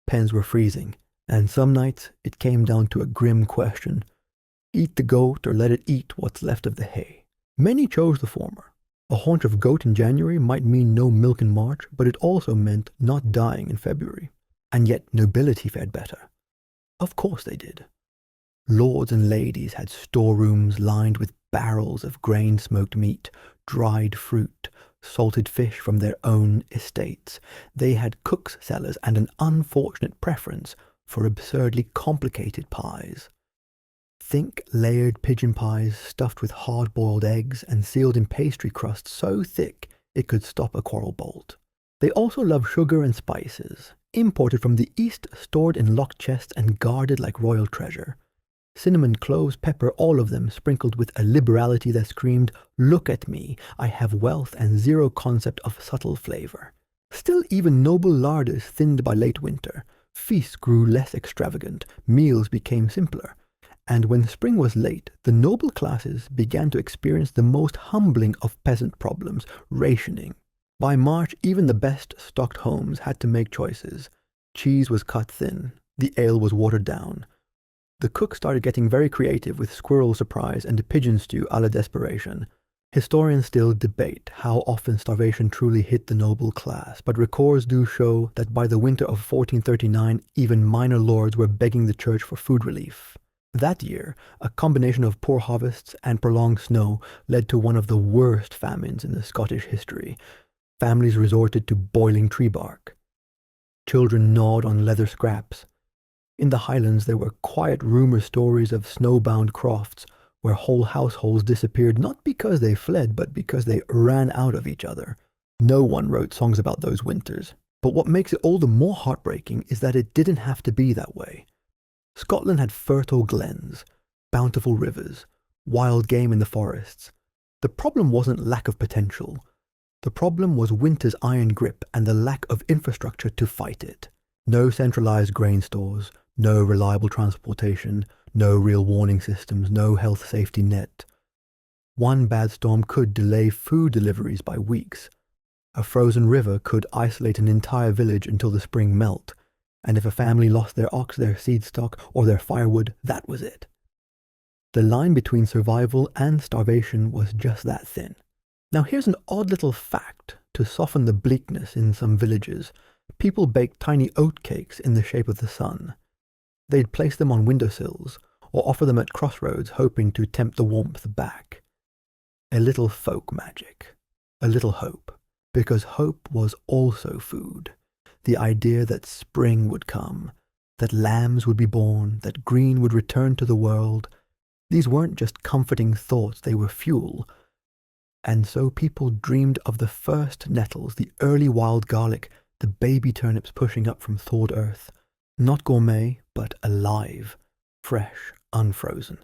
pens were freezing, and some nights it came down to a grim question: eat the goat or let it eat what's left of the hay. Many chose the former. A haunch of goat in January might mean no milk in March, but it also meant not dying in February. And yet nobility fared better. Of course they did. Lords and ladies had storerooms lined with barrels of grain-smoked meat, dried fruit, salted fish from their own estates. They had cook's cellars and an unfortunate preference for absurdly complicated pies. Think layered pigeon pies stuffed with hard-boiled eggs and sealed in pastry crust so thick it could stop a quarrel bolt. They also loved sugar and spices, imported from the East, stored in locked chests and guarded like royal treasure. Cinnamon, cloves, pepper, all of them sprinkled with a liberality that screamed, "Look at me, I have wealth and zero concept of subtle flavor." Still, even noble larders thinned by late winter. Feasts grew less extravagant, meals became simpler. And when spring was late, the noble classes began to experience the most humbling of peasant problems, rationing. By March, even the best stocked homes had to make choices. Cheese was cut thin, the ale was watered down. The cook started getting very creative with squirrel surprise and pigeon stew à la desperation. Historians still debate how often starvation truly hit the noble class, but records do show that by the winter of 1439, even minor lords were begging the church for food relief. That year, a combination of poor harvests and prolonged snow led to one of the worst famines in the Scottish history. Families resorted to boiling tree bark. Children gnawed on leather scraps. In the Highlands, there were quiet rumor stories of snowbound crofts, where whole households disappeared not because they fled, but because they ran out of each other. No one wrote songs about those winters. But what makes it all the more heartbreaking is that it didn't have to be that way. Scotland had fertile glens, bountiful rivers, wild game in the forests. The problem wasn't lack of potential. The problem was winter's iron grip and the lack of infrastructure to fight it. No centralized grain stores, no reliable transportation, no real warning systems, no health safety net. One bad storm could delay food deliveries by weeks. A frozen river could isolate an entire village until the spring melt, and if a family lost their ox, their seed stock, or their firewood, that was it. The line between survival and starvation was just that thin. Now here's an odd little fact to soften the bleakness in some villages. People baked tiny oat cakes in the shape of the sun. They'd place them on windowsills, or offer them at crossroads, hoping to tempt the warmth back. A little folk magic. A little hope. Because hope was also food. The idea that spring would come, that lambs would be born, that green would return to the world. These weren't just comforting thoughts, they were fuel. And so people dreamed of the first nettles, the early wild garlic, the baby turnips pushing up from thawed earth. Not gourmet, but alive, fresh, unfrozen.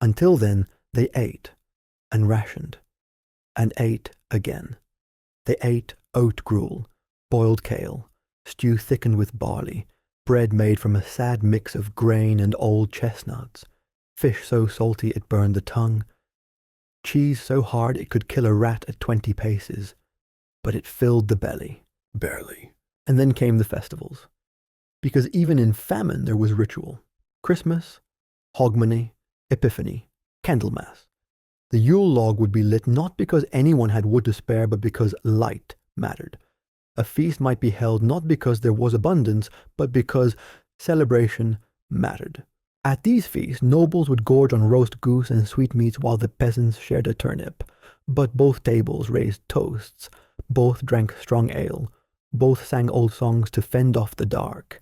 Until then, they ate, and rationed, and ate again. They ate oat gruel, boiled kale, stew thickened with barley, bread made from a sad mix of grain and old chestnuts, fish so salty it burned the tongue, cheese so hard it could kill a rat at 20 paces, but it filled the belly, barely. And then came the festivals. Because even in famine there was ritual. Christmas, Hogmanay, Epiphany, Candlemas. The Yule log would be lit not because anyone had wood to spare, but because light mattered. A feast might be held not because there was abundance, but because celebration mattered. At these feasts, nobles would gorge on roast goose and sweetmeats while the peasants shared a turnip. But both tables raised toasts, both drank strong ale, both sang old songs to fend off the dark.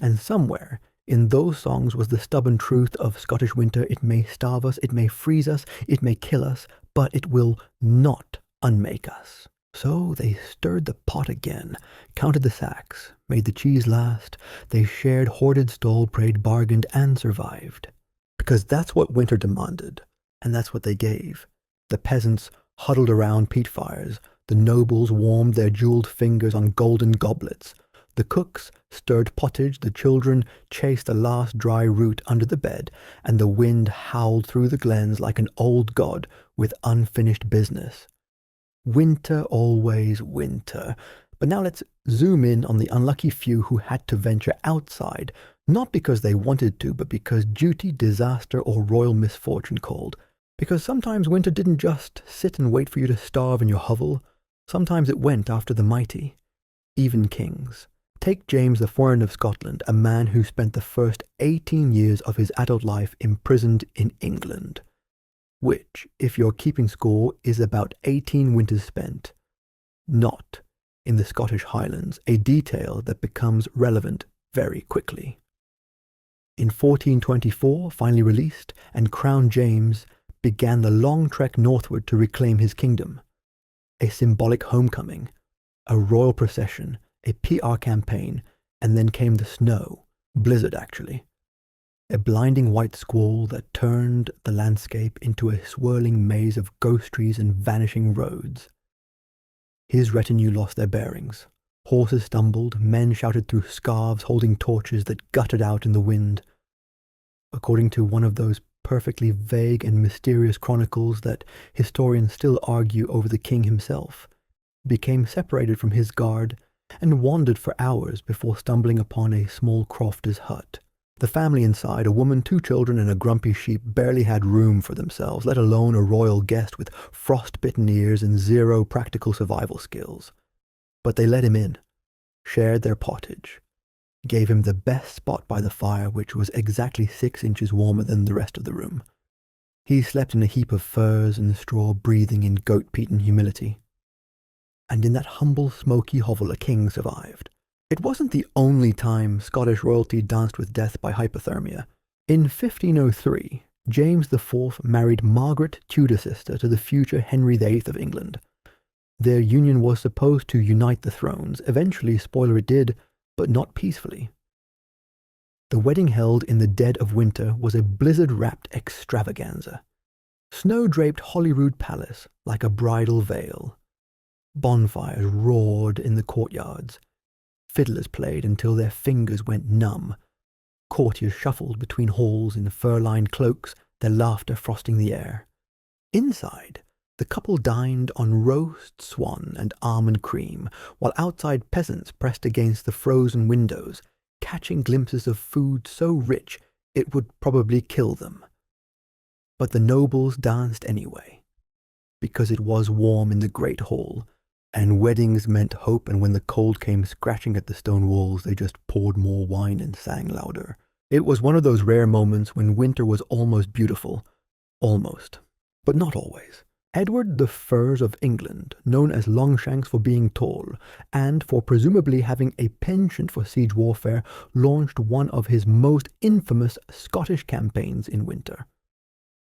And somewhere in those songs was the stubborn truth of Scottish winter. It may starve us, it may freeze us, it may kill us, but it will not unmake us. So they stirred the pot again, counted the sacks, made the cheese last. They shared hoarded stole, prayed, bargained, and survived. Because that's what winter demanded, and that's what they gave. The peasants huddled around peat fires. The nobles warmed their jeweled fingers on golden goblets. The cooks stirred pottage, the children chased the last dry root under the bed, and the wind howled through the glens like an old god with unfinished business. Winter, always winter. But now let's zoom in on the unlucky few who had to venture outside, not because they wanted to, but because duty, disaster, or royal misfortune called. Because sometimes winter didn't just sit and wait for you to starve in your hovel. Sometimes it went after the mighty, even kings. Take James IV of Scotland, a man who spent the first 18 years of his adult life imprisoned in England, which, if you're keeping score, is about 18 winters spent, not in the Scottish Highlands, a detail that becomes relevant very quickly. In 1424, finally released, and Crown James began the long trek northward to reclaim his kingdom. A symbolic homecoming, a royal procession, a PR campaign, and then came the snow, blizzard actually. a blinding white squall that turned the landscape into a swirling maze of ghost trees and vanishing roads. His retinue lost their bearings. Horses stumbled, men shouted through scarves holding torches that guttered out in the wind. According to one of those perfectly vague and mysterious chronicles that historians still argue over the king himself, became separated from his guard and wandered for hours before stumbling upon a small crofter's hut. The family inside, a woman, 2 children, and a grumpy sheep, barely had room for themselves, let alone a royal guest with frost-bitten ears and 0 practical survival skills. But they let him in, shared their pottage, gave him the best spot by the fire, which was exactly 6 inches warmer than the rest of the room. He slept in a heap of furs and straw, breathing in goat peat and humility. And in that humble, smoky hovel a king survived. It wasn't the only time Scottish royalty danced with death by hypothermia. In 1503, James IV married Margaret, Tudor sister to the future Henry VIII of England. Their union was supposed to unite the thrones. Eventually, spoiler, it did, but not peacefully. The wedding held in the dead of winter was a blizzard-wrapped extravaganza. Snow-draped Holyrood Palace like a bridal veil. Bonfires roared in the courtyards. Fiddlers played until their fingers went numb. Courtiers shuffled between halls in fur-lined cloaks, their laughter frosting the air. Inside, the couple dined on roast swan and almond cream, while outside peasants pressed against the frozen windows, catching glimpses of food so rich it would probably kill them. But the nobles danced anyway, because it was warm in the great hall, and weddings meant hope, and when the cold came scratching at the stone walls, they just poured more wine and sang louder. It was one of those rare moments when winter was almost beautiful. Almost. But not always. Edward the Furs of England, known as Longshanks for being tall, and for presumably having a penchant for siege warfare, launched one of his most infamous Scottish campaigns in winter.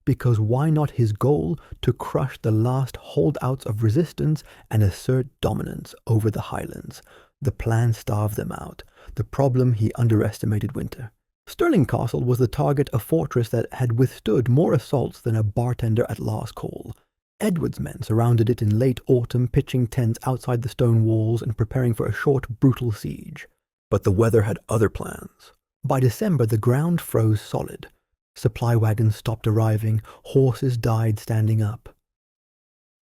Because why not his goal to crush the last holdouts of resistance and assert dominance over the Highlands? The plan starved them out. The problem, he underestimated winter. Stirling Castle was the target, a fortress that had withstood more assaults than a bartender at last call. Edward's men surrounded it in late autumn, pitching tents outside the stone walls and preparing for a short, brutal siege. But the weather had other plans. By December, the ground froze solid. Supply wagons stopped arriving, horses died standing up.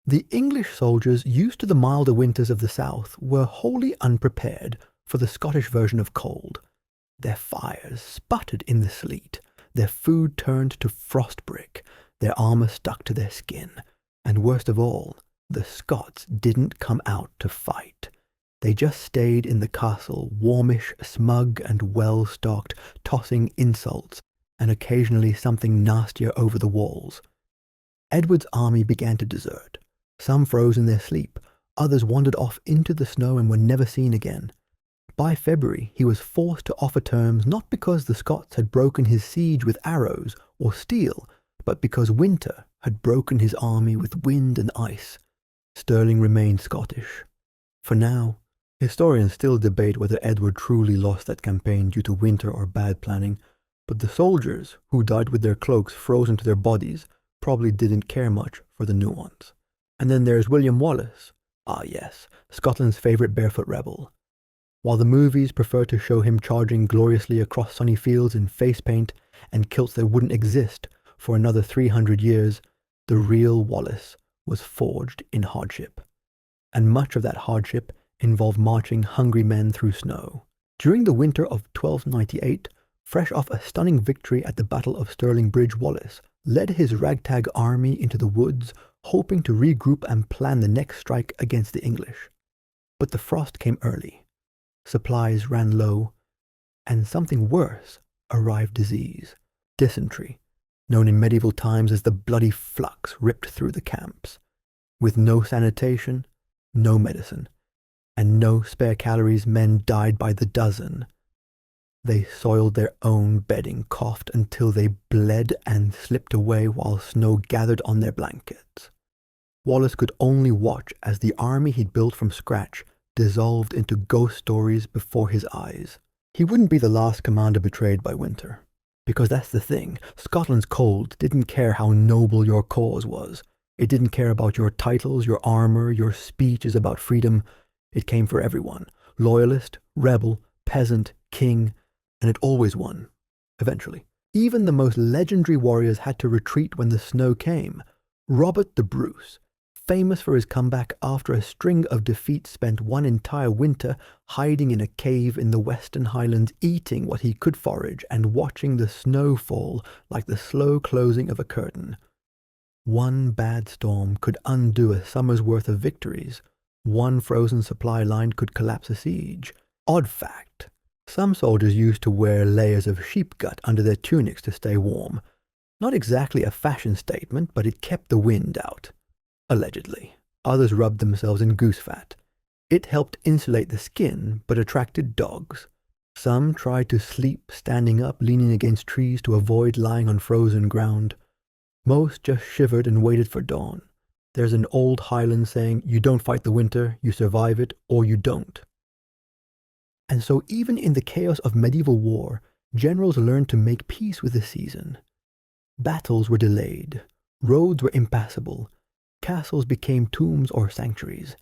The English soldiers, used to the milder winters of the south, were wholly unprepared for the Scottish version of cold. Their fires sputtered in the sleet, their food turned to frost brick, their armor stuck to their skin, and worst of all, the Scots didn't come out to fight. They just stayed in the castle, warmish, smug, and well-stocked, tossing insults, and occasionally something nastier over the walls. Edward's army began to desert. Some froze in their sleep, others wandered off into the snow and were never seen again. By February, he was forced to offer terms not because the Scots had broken his siege with arrows or steel, but because winter had broken his army with wind and ice. Stirling remained Scottish. For now, historians still debate whether Edward truly lost that campaign due to winter or bad planning, but the soldiers, who died with their cloaks frozen to their bodies, probably didn't care much for the nuance. And then there's William Wallace. Ah yes, Scotland's favourite barefoot rebel. While the movies prefer to show him charging gloriously across sunny fields in face paint and kilts that wouldn't exist for another 300 years, the real Wallace was forged in hardship. And much of that hardship involved marching hungry men through snow. During the winter of 1298, fresh off a stunning victory at the Battle of Stirling Bridge, Wallace led his ragtag army into the woods, hoping to regroup and plan the next strike against the English. But the frost came early. Supplies ran low, and something worse arrived: disease. Dysentery, known in medieval times as the bloody flux, ripped through the camps. With no sanitation, no medicine, and no spare calories, men died by the dozen. They soiled their own bedding, coughed until they bled, and slipped away while snow gathered on their blankets. Wallace could only watch as the army he'd built from scratch dissolved into ghost stories before his eyes. He wouldn't be the last commander betrayed by winter, Because that's the thing, Scotland's cold didn't care how noble your cause was. It didn't care about your titles, your armour, your speeches about freedom. It came for everyone, loyalist, rebel, peasant, king, and it always won, eventually. Even the most legendary warriors had to retreat when the snow came. Robert the Bruce, famous for his comeback after a string of defeats, spent one entire winter hiding in a cave in the Western Highlands, eating what he could forage and watching the snow fall like the slow closing of a curtain. One bad storm could undo a summer's worth of victories. One frozen supply line could collapse a siege. Odd fact, some soldiers used to wear layers of sheep gut under their tunics to stay warm. Not exactly a fashion statement, but it kept the wind out. Allegedly. Others rubbed themselves in goose fat. It helped insulate the skin, but attracted dogs. Some tried to sleep standing up, leaning against trees to avoid lying on frozen ground. Most just shivered and waited for dawn. There's an old Highland saying, you don't fight the winter, you survive it, or you don't. And so even in the chaos of medieval war, generals learned to make peace with the season. Battles were delayed, roads were impassable, castles became tombs or sanctuaries,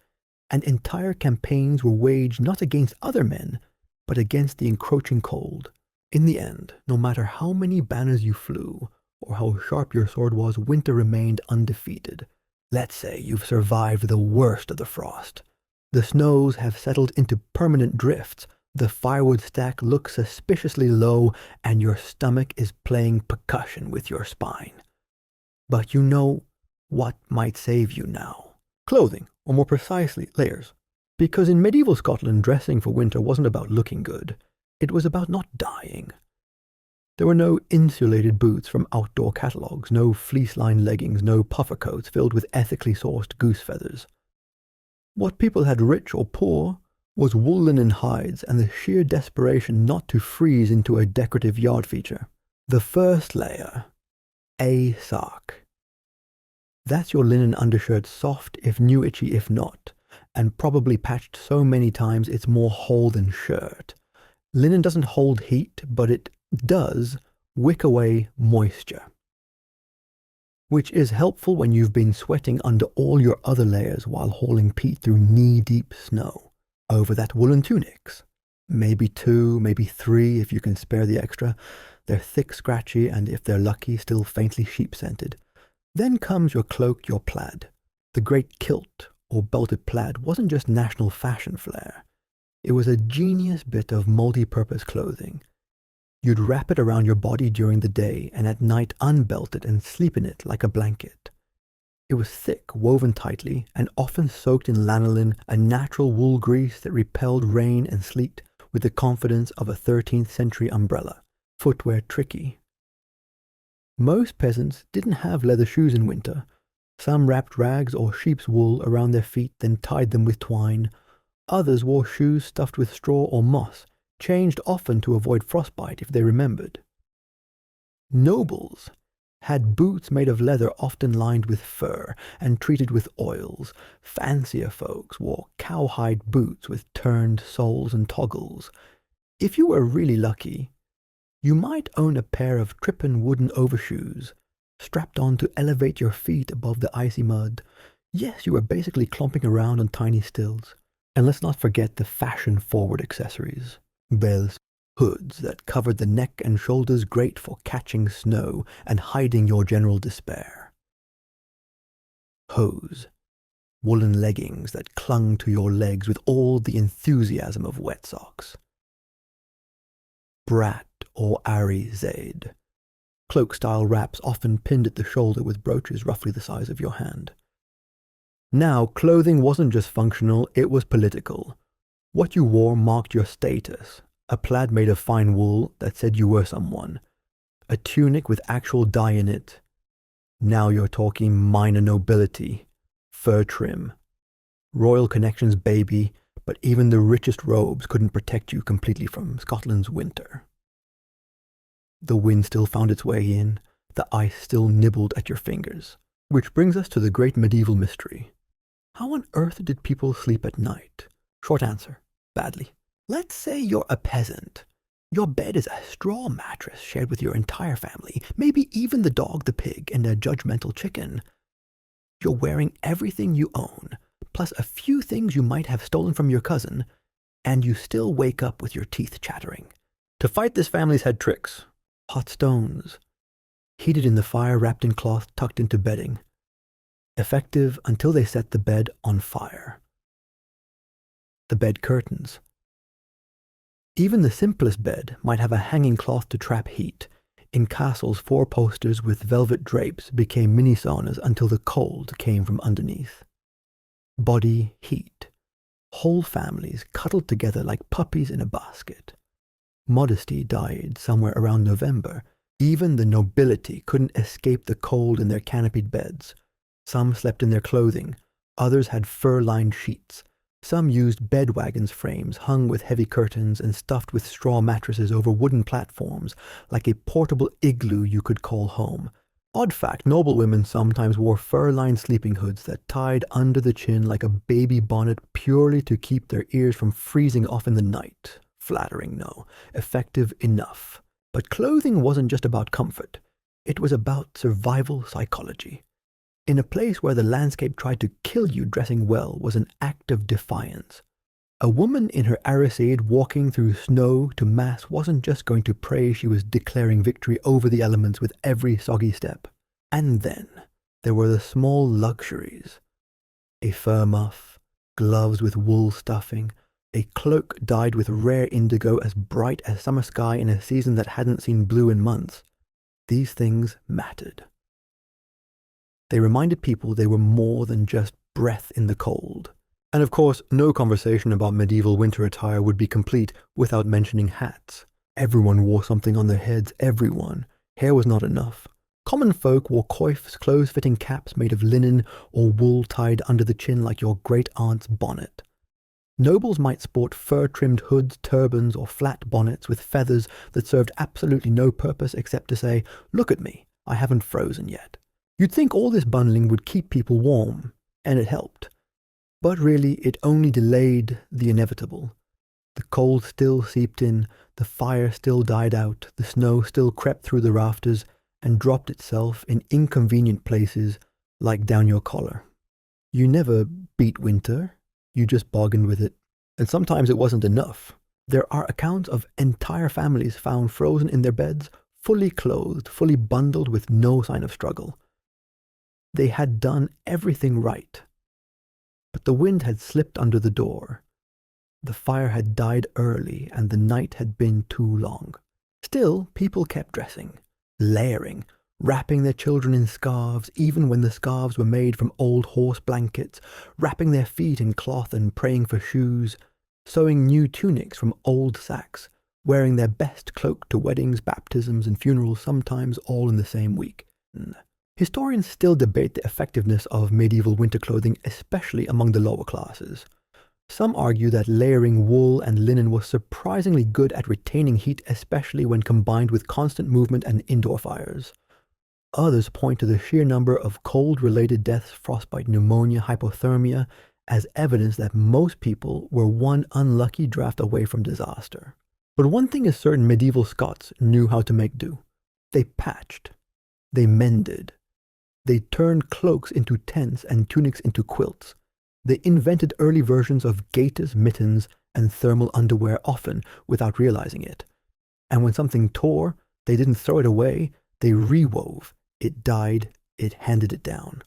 and entire campaigns were waged not against other men, but against the encroaching cold. In the end, no matter how many banners you flew, or how sharp your sword was, winter remained undefeated. Let's say you've survived the worst of the frost. The snows have settled into permanent drifts, the firewood stack looks suspiciously low, and your stomach is playing percussion with your spine. But you know what might save you now? Clothing, or more precisely, layers. Because in medieval Scotland, dressing for winter wasn't about looking good. It was about not dying. There were no insulated boots from outdoor catalogues, no fleece-lined leggings, no puffer coats filled with ethically sourced goose feathers. What people had, rich or poor, was wool linen hides and the sheer desperation not to freeze into a decorative yard feature. The first layer, a sark. That's your linen undershirt, soft if new itchy if not, and probably patched so many times it's more hole than shirt. Linen doesn't hold heat, but it does wick away moisture, which is helpful when you've been sweating under all your other layers while hauling peat through knee-deep snow. Over that woolen tunics. Maybe 2, maybe 3 if you can spare the extra. They're thick, scratchy, and if they're lucky, still faintly sheep-scented. Then comes your cloak, your plaid. The great kilt, or belted plaid, wasn't just national fashion flair. It was a genius bit of multi-purpose clothing. You'd wrap it around your body during the day, and at night unbelt it and sleep in it like a blanket. It was thick, woven tightly, and often soaked in lanolin, a natural wool grease that repelled rain and sleet with the confidence of a 13th century umbrella. Footwear tricky. Most peasants didn't have leather shoes in winter. Some wrapped rags or sheep's wool around their feet, then tied them with twine. Others wore shoes stuffed with straw or moss, changed often to avoid frostbite if they remembered. Nobles had boots made of leather often lined with fur and treated with oils. Fancier folks wore cowhide boots with turned soles and toggles. If you were really lucky, you might own a pair of trippin wooden overshoes, strapped on to elevate your feet above the icy mud. Yes, you were basically clomping around on tiny stilts. And let's not forget the fashion-forward accessories. Bells, hoods that covered the neck and shoulders, great for catching snow and hiding your general despair. Hose, woolen leggings that clung to your legs with all the enthusiasm of wet socks. Brat or Ari Zaid, cloak-style wraps often pinned at the shoulder with brooches roughly the size of your hand. Now, clothing wasn't just functional, it was political. What you wore marked your status. A plaid made of fine wool that said you were someone. A tunic with actual dye in it. Now you're talking minor nobility. Fur trim. Royal connections, baby, but even the richest robes couldn't protect you completely from Scotland's winter. The wind still found its way in. The ice still nibbled at your fingers. Which brings us to the great medieval mystery. How on earth did people sleep at night? Short answer, badly. Let's say you're a peasant. Your bed is a straw mattress shared with your entire family, maybe even the dog, the pig, and a judgmental chicken. You're wearing everything you own, plus a few things you might have stolen from your cousin, and you still wake up with your teeth chattering. To fight this family's had tricks. Hot stones, heated in the fire, wrapped in cloth, tucked into bedding. Effective until they set the bed on fire. The bed curtains. Even the simplest bed might have a hanging cloth to trap heat. In castles, 4 posters with velvet drapes became mini saunas until the cold came from underneath. Body heat. Whole families cuddled together like puppies in a basket. Modesty died somewhere around November. Even the nobility couldn't escape the cold in their canopied beds. Some slept in their clothing. Others had fur-lined sheets. Some used bed wagons frames hung with heavy curtains and stuffed with straw mattresses over wooden platforms, like a portable igloo you could call home. Odd fact, noblewomen sometimes wore fur-lined sleeping hoods that tied under the chin like a baby bonnet purely to keep their ears from freezing off in the night. Flattering, no. Effective enough. But clothing wasn't just about comfort. It was about survival psychology. In a place where the landscape tried to kill you, dressing well was an act of defiance. A woman in her Arisaid walking through snow to mass wasn't just going to pray, she was declaring victory over the elements with every soggy step. And then there were the small luxuries. A fur muff, gloves with wool stuffing, a cloak dyed with rare indigo as bright as summer sky in a season that hadn't seen blue in months. These things mattered. They reminded people they were more than just breath in the cold. And of course, no conversation about medieval winter attire would be complete without mentioning hats. Everyone wore something on their heads, everyone. Hair was not enough. Common folk wore coifs, close-fitting caps made of linen or wool tied under the chin like your great-aunt's bonnet. Nobles might sport fur-trimmed hoods, turbans, or flat bonnets with feathers that served absolutely no purpose except to say, "Look at me, I haven't frozen yet." You'd think all this bundling would keep people warm, and it helped. But really, it only delayed the inevitable. The cold still seeped in, the fire still died out, the snow still crept through the rafters and dropped itself in inconvenient places like down your collar. You never beat winter, you just bargained with it. And sometimes it wasn't enough. There are accounts of entire families found frozen in their beds, fully clothed, fully bundled with no sign of struggle. They had done everything right. But the wind had slipped under the door. The fire had died early, and the night had been too long. Still, people kept dressing, layering, wrapping their children in scarves, even when the scarves were made from old horse blankets, wrapping their feet in cloth and praying for shoes, sewing new tunics from old sacks, wearing their best cloak to weddings, baptisms, and funerals, sometimes all in the same week. Historians still debate the effectiveness of medieval winter clothing, especially among the lower classes. Some argue that layering wool and linen was surprisingly good at retaining heat, especially when combined with constant movement and indoor fires. Others point to the sheer number of cold-related deaths, frostbite, pneumonia, hypothermia, as evidence that most people were one unlucky draft away from disaster. But one thing is certain, medieval Scots knew how to make do. They patched. They mended. They turned cloaks into tents and tunics into quilts. They invented early versions of gaiters, mittens, and thermal underwear, often without realizing it. And when something tore, they didn't throw it away, they rewove. It died, it handed it down.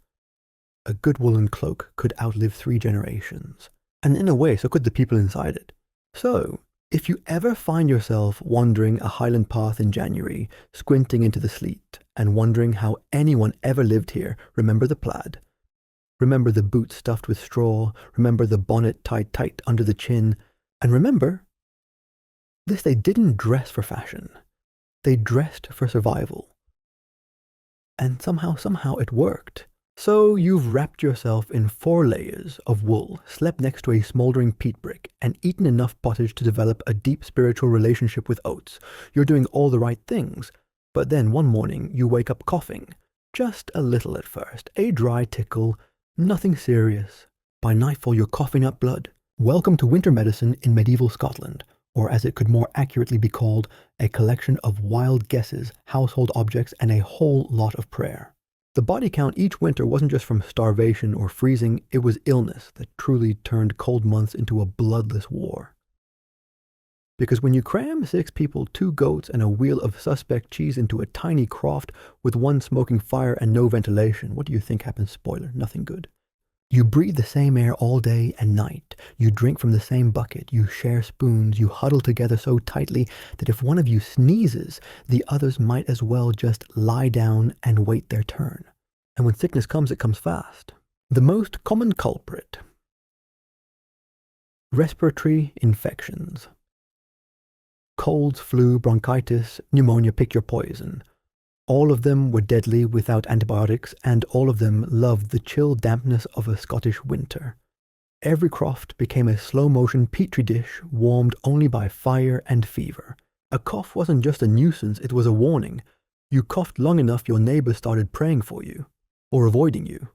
A good woolen cloak could outlive 3 generations. And in a way, so could the people inside it. So, if you ever find yourself wandering a highland path in January, squinting into the sleet, and wondering how anyone ever lived here, remember the plaid. Remember the boots stuffed with straw, remember the bonnet tied tight under the chin, and remember, they didn't dress for fashion. They dressed for survival. And somehow it worked. So you've wrapped yourself in 4 layers of wool, slept next to a smoldering peat brick, and eaten enough pottage to develop a deep spiritual relationship with oats. You're doing all the right things, but then one morning you wake up coughing. Just a little at first, a dry tickle, nothing serious. By nightfall you're coughing up blood. Welcome to winter medicine in medieval Scotland. or as it could more accurately be called, a collection of wild guesses, household objects, and a whole lot of prayer. The body count each winter wasn't just from starvation or freezing, it was illness that truly turned cold months into a bloodless war. Because when you cram 6 people, 2 goats, and a wheel of suspect cheese into a tiny croft with one smoking fire and no ventilation, what do you think happens? Spoiler, nothing good. You breathe the same air all day and night. You drink from the same bucket. You share spoons. You huddle together so tightly that if one of you sneezes, the others might as well just lie down and wait their turn. And when sickness comes, it comes fast. The most common culprit: respiratory infections. Colds, flu, bronchitis, pneumonia, pick your poison. All of them were deadly without antibiotics, and all of them loved the chill dampness of a Scottish winter. Every croft became a slow-motion petri dish warmed only by fire and fever. A cough wasn't just a nuisance, it was a warning. You coughed long enough, your neighbors started praying for you, or avoiding you,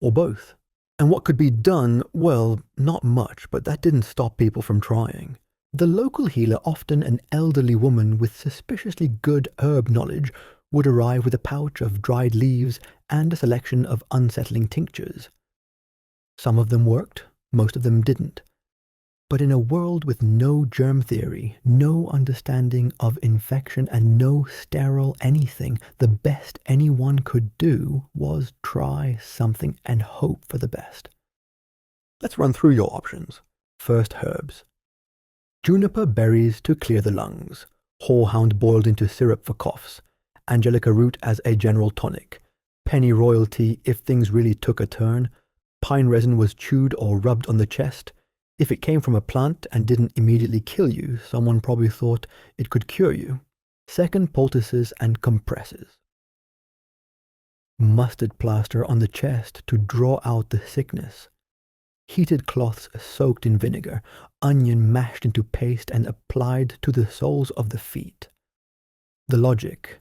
or both. And what could be done? Well, not much, but that didn't stop people from trying. The local healer, often an elderly woman with suspiciously good herb knowledge, would arrive with a pouch of dried leaves and a selection of unsettling tinctures. Some of them worked, most of them didn't. But in a world with no germ theory, no understanding of infection, and no sterile anything, the best anyone could do was try something and hope for the best. Let's run through your options. First, herbs. Juniper berries to clear the lungs, horehound boiled into syrup for coughs, angelica root as a general tonic, pennyroyal tea if things really took a turn, pine resin was chewed or rubbed on the chest. If it came from a plant and didn't immediately kill you, someone probably thought it could cure you. Second, poultices and compresses. Mustard plaster on the chest to draw out the sickness. Heated cloths soaked in vinegar, onion mashed into paste and applied to the soles of the feet. The logic: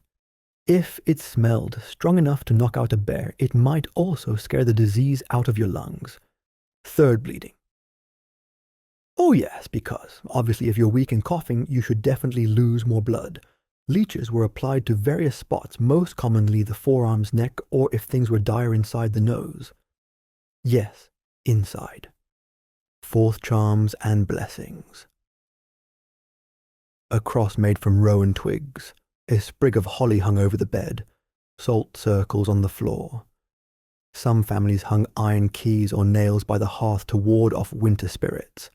if it smelled strong enough to knock out a bear, it might also scare the disease out of your lungs. Third, bleeding. Oh yes, because, obviously, if you're weak and coughing, you should definitely lose more blood. Leeches were applied to various spots, most commonly the forearms, neck, or if things were dire inside the nose. Yes, inside. Fourth, charms and blessings. A cross made from rowan twigs. A sprig of holly hung over the bed, salt circles on the floor. Some families hung iron keys or nails by the hearth to ward off winter spirits.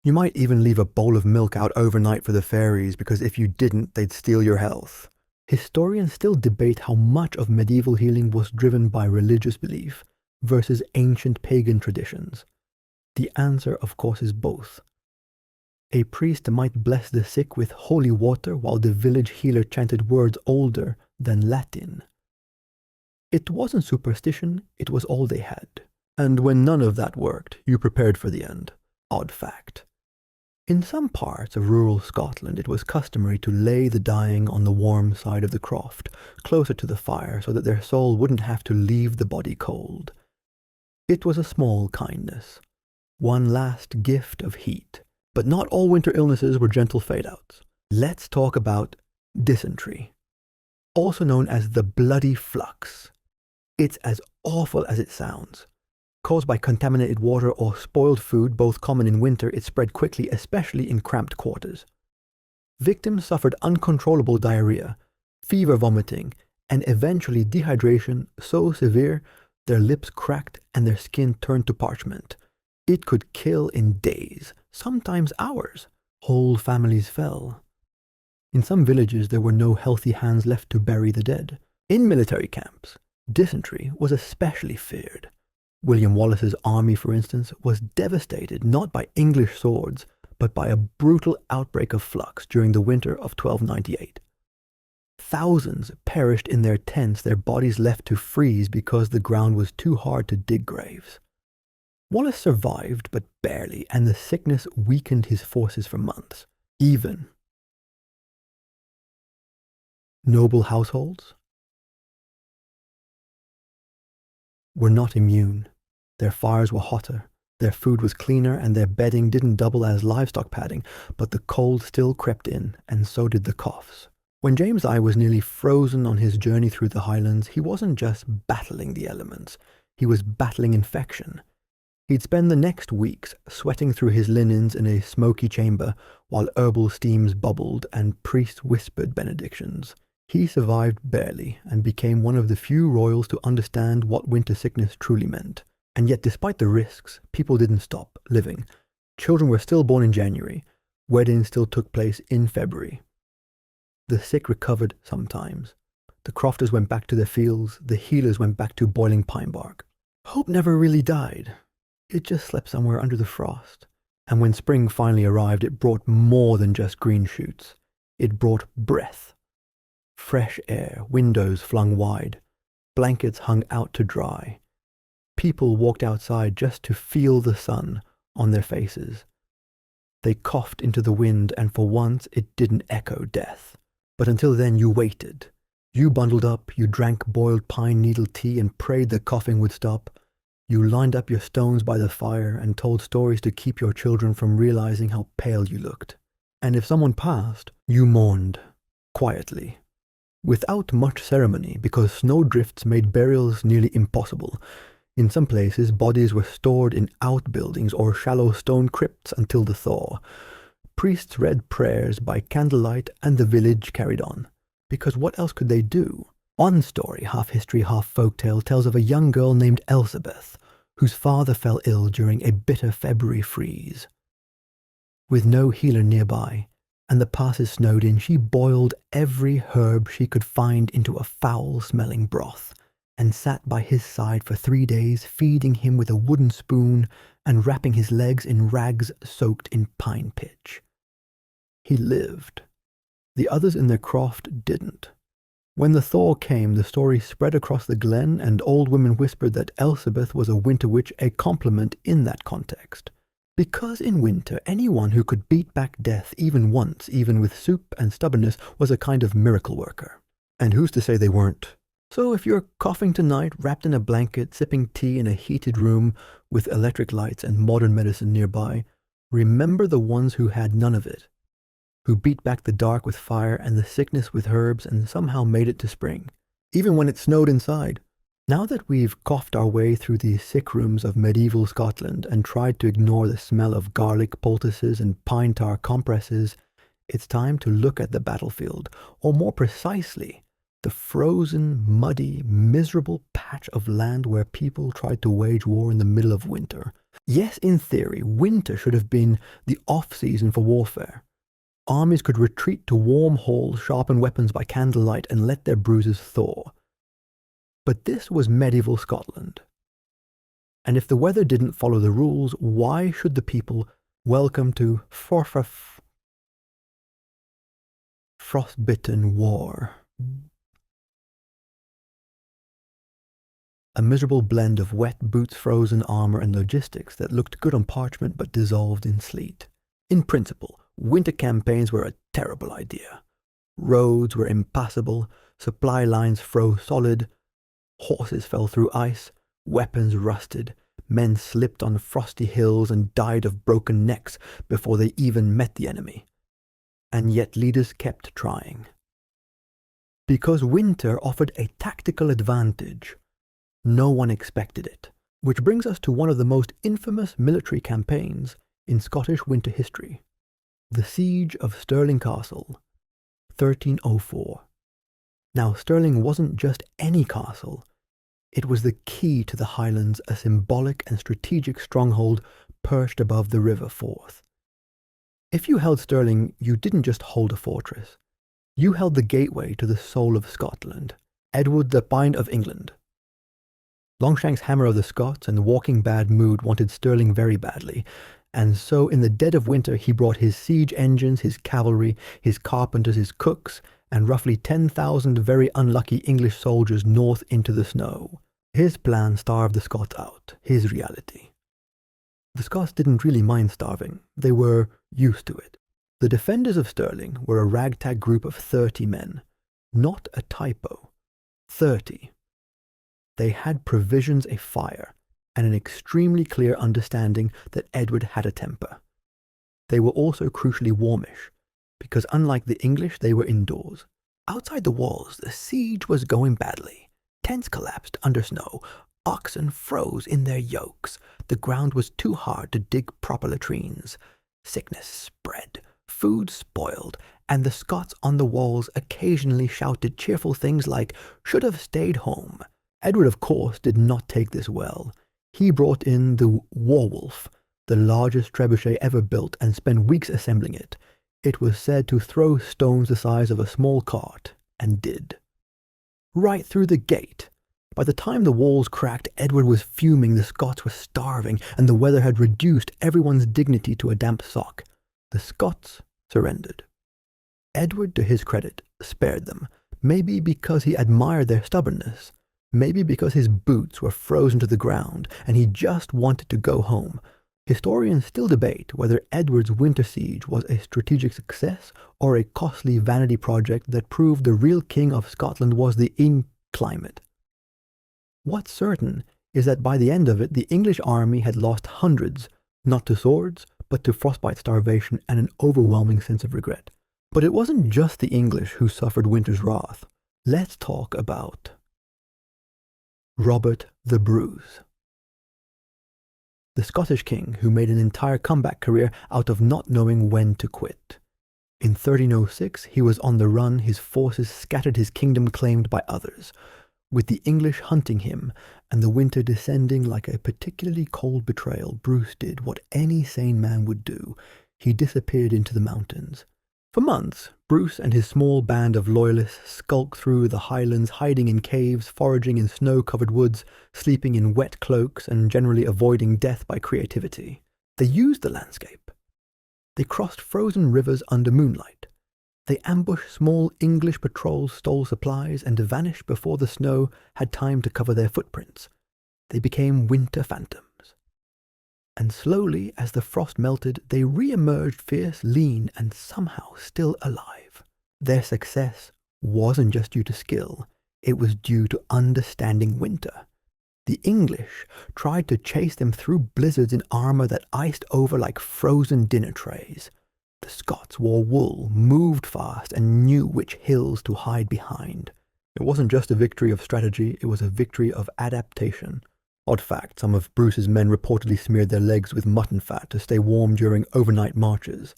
You might even leave a bowl of milk out overnight for the fairies, because if you didn't, they'd steal your health. Historians still debate how much of medieval healing was driven by religious belief versus ancient pagan traditions. The answer, of course, is both. A priest might bless the sick with holy water while the village healer chanted words older than Latin. It wasn't superstition, it was all they had. And when none of that worked, you prepared for the end. Odd fact. In some parts of rural Scotland, it was customary to lay the dying on the warm side of the croft, closer to the fire, so that their soul wouldn't have to leave the body cold. It was a small kindness, one last gift of heat. But not all winter illnesses were gentle fade-outs. Let's talk about dysentery, also known as the bloody flux. It's as awful as it sounds. Caused by contaminated water or spoiled food, both common in winter, it spread quickly, especially in cramped quarters. Victims suffered uncontrollable diarrhea, fever, vomiting, and eventually dehydration so severe their lips cracked and their skin turned to parchment. It could kill in days, sometimes hours. Whole families fell. In some villages, there were no healthy hands left to bury the dead. In military camps, dysentery was especially feared. William Wallace's army, for instance, was devastated not by English swords, but by a brutal outbreak of flux during the winter of 1298. Thousands perished in their tents, their bodies left to freeze because the ground was too hard to dig graves. Wallace survived, but barely, and the sickness weakened his forces for months. Even noble households were not immune. Their fires were hotter, Their food was cleaner and their bedding didn't double as livestock padding, but the cold still crept in, and so did the coughs. When James I was nearly frozen on his journey through the Highlands, he wasn't just battling the elements, he was battling infection. He'd spend the next weeks sweating through his linens in a smoky chamber while herbal steams bubbled and priests whispered benedictions. He survived barely and became one of the few royals to understand what winter sickness truly meant. And yet, despite the risks, people didn't stop living. Children were still born in January. Weddings still took place in February. The sick recovered sometimes. The crofters went back to their fields. The healers went back to boiling pine bark. Hope never really died. It just slept somewhere under the frost. And when spring finally arrived, it brought more than just green shoots. It brought breath. Fresh air, windows flung wide. Blankets hung out to dry. People walked outside just to feel the sun on their faces. They coughed into the wind, and for once it didn't echo death. But until then you waited. You bundled up, you drank boiled pine needle tea and prayed the coughing would stop. You lined up your stones by the fire and told stories to keep your children from realizing how pale you looked. And if someone passed, you mourned, quietly, without much ceremony, because snowdrifts made burials nearly impossible. In some places, bodies were stored in outbuildings or shallow stone crypts until the thaw. Priests read prayers by candlelight and the village carried on. Because what else could they do? One story, half history, half folktale, tells of a young girl named Elsabeth, whose father fell ill during a bitter February freeze. With no healer nearby, and the passes snowed in, she boiled every herb she could find into a foul-smelling broth, and sat by his side for 3 days, feeding him with a wooden spoon and wrapping his legs in rags soaked in pine pitch. He lived. The others in their croft didn't. When the thaw came, the story spread across the glen, and old women whispered that Elsabeth was a winter witch, a compliment in that context. Because in winter, anyone who could beat back death even once, even with soup and stubbornness, was a kind of miracle worker. And who's to say they weren't? So if you're coughing tonight, wrapped in a blanket, sipping tea in a heated room with electric lights and modern medicine nearby, remember the ones who had none of it, who beat back the dark with fire and the sickness with herbs and somehow made it to spring, even when it snowed inside. Now that we've coughed our way through the sick rooms of medieval Scotland and tried to ignore the smell of garlic poultices and pine tar compresses, it's time to look at the battlefield, or more precisely, the frozen, muddy, miserable patch of land where people tried to wage war in the middle of winter. Yes, in theory, winter should have been the off-season for warfare. Armies could retreat to warm halls, sharpen weapons by candlelight, and let their bruises thaw. But this was medieval Scotland. And if the weather didn't follow the rules, why should the people welcome to frostbitten war? A miserable blend of wet boots, frozen armor, and logistics that looked good on parchment but dissolved in sleet. In principle, winter campaigns were a terrible idea. Roads were impassable, supply lines froze solid, horses fell through ice, weapons rusted, men slipped on frosty hills and died of broken necks before they even met the enemy. And yet leaders kept trying. Because winter offered a tactical advantage, no one expected it, which brings us to one of the most infamous military campaigns in Scottish winter history, the Siege of Stirling Castle, 1304. Now, Stirling wasn't just any castle. It was the key to the Highlands, a symbolic and strategic stronghold perched above the River Forth. If you held Stirling, you didn't just hold a fortress. You held the gateway to the soul of Scotland, Edward the Bind of England. Longshank's Hammer of the Scots and Walking Bad Mood wanted Stirling very badly, and so in the dead of winter he brought his siege engines, his cavalry, his carpenters, his cooks, and roughly 10,000 very unlucky English soldiers north into the snow. His plan starved the Scots out, his reality. The Scots didn't really mind starving, they were used to it. The defenders of Stirling were a ragtag group of 30 men, not a typo, 30. They had provisions, a fire, and an extremely clear understanding that Edward had a temper. They were also crucially warmish, because unlike the English, they were indoors. Outside the walls, the siege was going badly. Tents collapsed under snow. Oxen froze in their yokes. The ground was too hard to dig proper latrines. Sickness spread. Food spoiled. And the Scots on the walls occasionally shouted cheerful things like, "Should have stayed home." Edward, of course, did not take this well. He brought in the Warwolf, the largest trebuchet ever built, and spent weeks assembling it. It was said to throw stones the size of a small cart, and did. Right through the gate. By the time the walls cracked, Edward was fuming. The Scots were starving, and the weather had reduced everyone's dignity to a damp sock. The Scots surrendered. Edward, to his credit, spared them, maybe because he admired their stubbornness, maybe because his boots were frozen to the ground, and he just wanted to go home. Historians still debate whether Edward's winter siege was a strategic success or a costly vanity project that proved the real king of Scotland was the climate. What's certain is that by the end of it, the English army had lost hundreds, not to swords, but to frostbite, starvation, and an overwhelming sense of regret. But it wasn't just the English who suffered winter's wrath. Let's talk about Robert the Bruce, the Scottish king who made an entire comeback career out of not knowing when to quit. In 1306, he was on the run, his forces scattered, his kingdom claimed by others, with the English hunting him and the winter descending like a particularly cold betrayal. Bruce did what any sane man would do. He disappeared into the mountains. For months, Bruce and his small band of loyalists skulked through the highlands, hiding in caves, foraging in snow-covered woods, sleeping in wet cloaks, and generally avoiding death by creativity. They used the landscape. They crossed frozen rivers under moonlight. They ambushed small English patrols, stole supplies, and vanished before the snow had time to cover their footprints. They became winter phantoms. And slowly, as the frost melted, they re-emerged fierce, lean, and somehow still alive. Their success wasn't just due to skill, it was due to understanding winter. The English tried to chase them through blizzards in armor that iced over like frozen dinner trays. The Scots wore wool, moved fast, and knew which hills to hide behind. It wasn't just a victory of strategy, it was a victory of adaptation. Odd fact, some of Bruce's men reportedly smeared their legs with mutton fat to stay warm during overnight marches.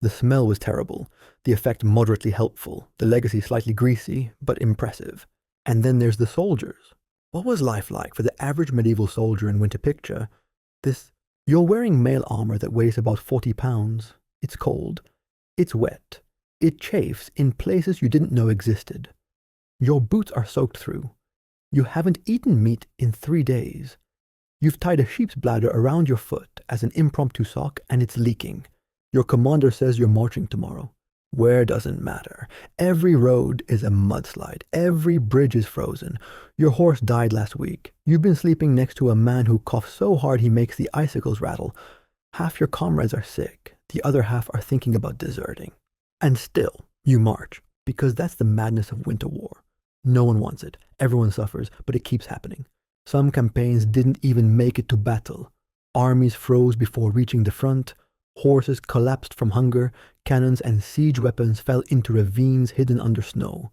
The smell was terrible, the effect moderately helpful, the legacy slightly greasy, but impressive. And then there's the soldiers. What was life like for the average medieval soldier in winter? Picture this: you're wearing mail armor that weighs about 40 pounds. It's cold. It's wet. It chafes in places you didn't know existed. Your boots are soaked through. You haven't eaten meat in 3 days. You've tied a sheep's bladder around your foot as an impromptu sock and it's leaking. Your commander says you're marching tomorrow. Where doesn't matter. Every road is a mudslide. Every bridge is frozen. Your horse died last week. You've been sleeping next to a man who coughs so hard he makes the icicles rattle. Half your comrades are sick. The other half are thinking about deserting. And still, you march, because that's the madness of winter war. No one wants it. Everyone suffers, but it keeps happening. Some campaigns didn't even make it to battle. Armies froze before reaching the front. Horses collapsed from hunger. Cannons and siege weapons fell into ravines hidden under snow.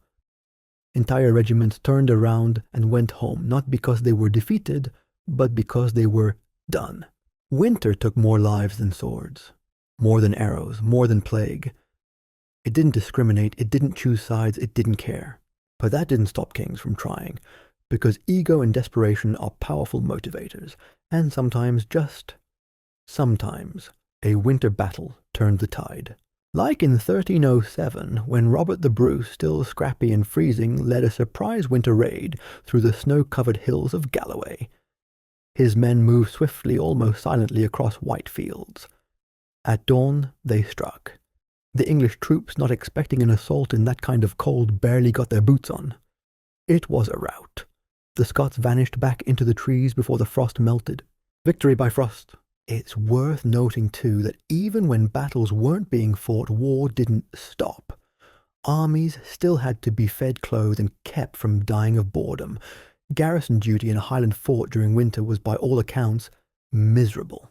Entire regiments turned around and went home, not because they were defeated, but because they were done. Winter took more lives than swords, more than arrows, more than plague. It didn't discriminate, it didn't choose sides, it didn't care. But that didn't stop kings from trying, because ego and desperation are powerful motivators, and sometimes, a winter battle turned the tide. Like in 1307, when Robert the Bruce, still scrappy and freezing, led a surprise winter raid through the snow-covered hills of Galloway. His men moved swiftly, almost silently, across white fields. At dawn, they struck. The English troops, not expecting an assault in that kind of cold, barely got their boots on. It was a rout. The Scots vanished back into the trees before the frost melted. Victory by frost. It's worth noting, too, that even when battles weren't being fought, war didn't stop. Armies still had to be fed, clothed, and kept from dying of boredom. Garrison duty in a Highland fort during winter was by all accounts miserable.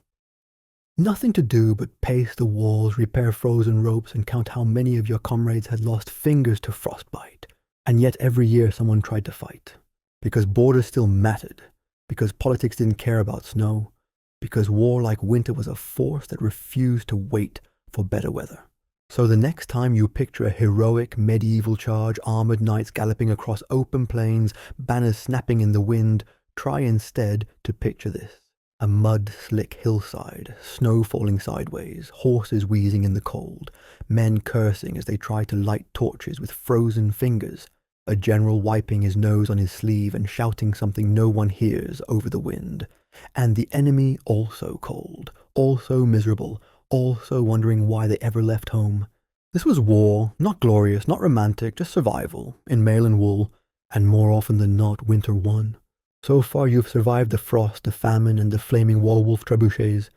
Nothing to do but pace the walls, repair frozen ropes, and count how many of your comrades had lost fingers to frostbite. And yet every year someone tried to fight. Because borders still mattered. Because politics didn't care about snow. Because war like winter was a force that refused to wait for better weather. So the next time you picture a heroic medieval charge, armored knights galloping across open plains, banners snapping in the wind, try instead to picture this. A mud-slick hillside, snow falling sideways, horses wheezing in the cold, men cursing as they try to light torches with frozen fingers, a general wiping his nose on his sleeve and shouting something no one hears over the wind, and the enemy also cold, also miserable, also wondering why they ever left home. This was war, not glorious, not romantic, just survival, in mail and wool, and more often than not, winter won. So far you've survived the frost, the famine, and the flaming Walwolf trebuchets.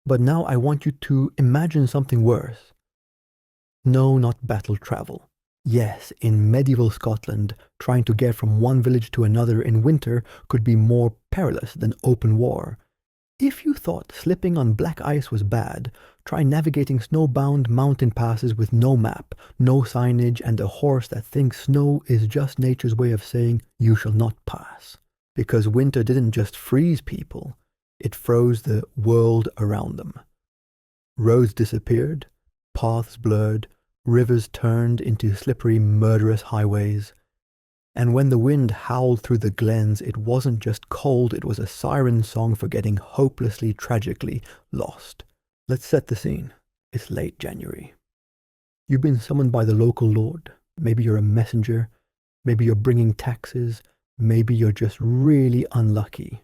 But now I want you to imagine something worse. No, not battle travel. Yes, in medieval Scotland, trying to get from one village to another in winter could be more perilous than open war. If you thought slipping on black ice was bad, try navigating snowbound mountain passes with no map, no signage, and a horse that thinks snow is just nature's way of saying you shall not pass. Because winter didn't just freeze people, it froze the world around them. Roads disappeared, paths blurred, rivers turned into slippery, murderous highways. And when the wind howled through the glens, it wasn't just cold, it was a siren song for getting hopelessly, tragically lost. Let's set the scene. It's late January. You've been summoned by the local lord. Maybe you're a messenger. Maybe you're bringing taxes. Maybe you're just really unlucky.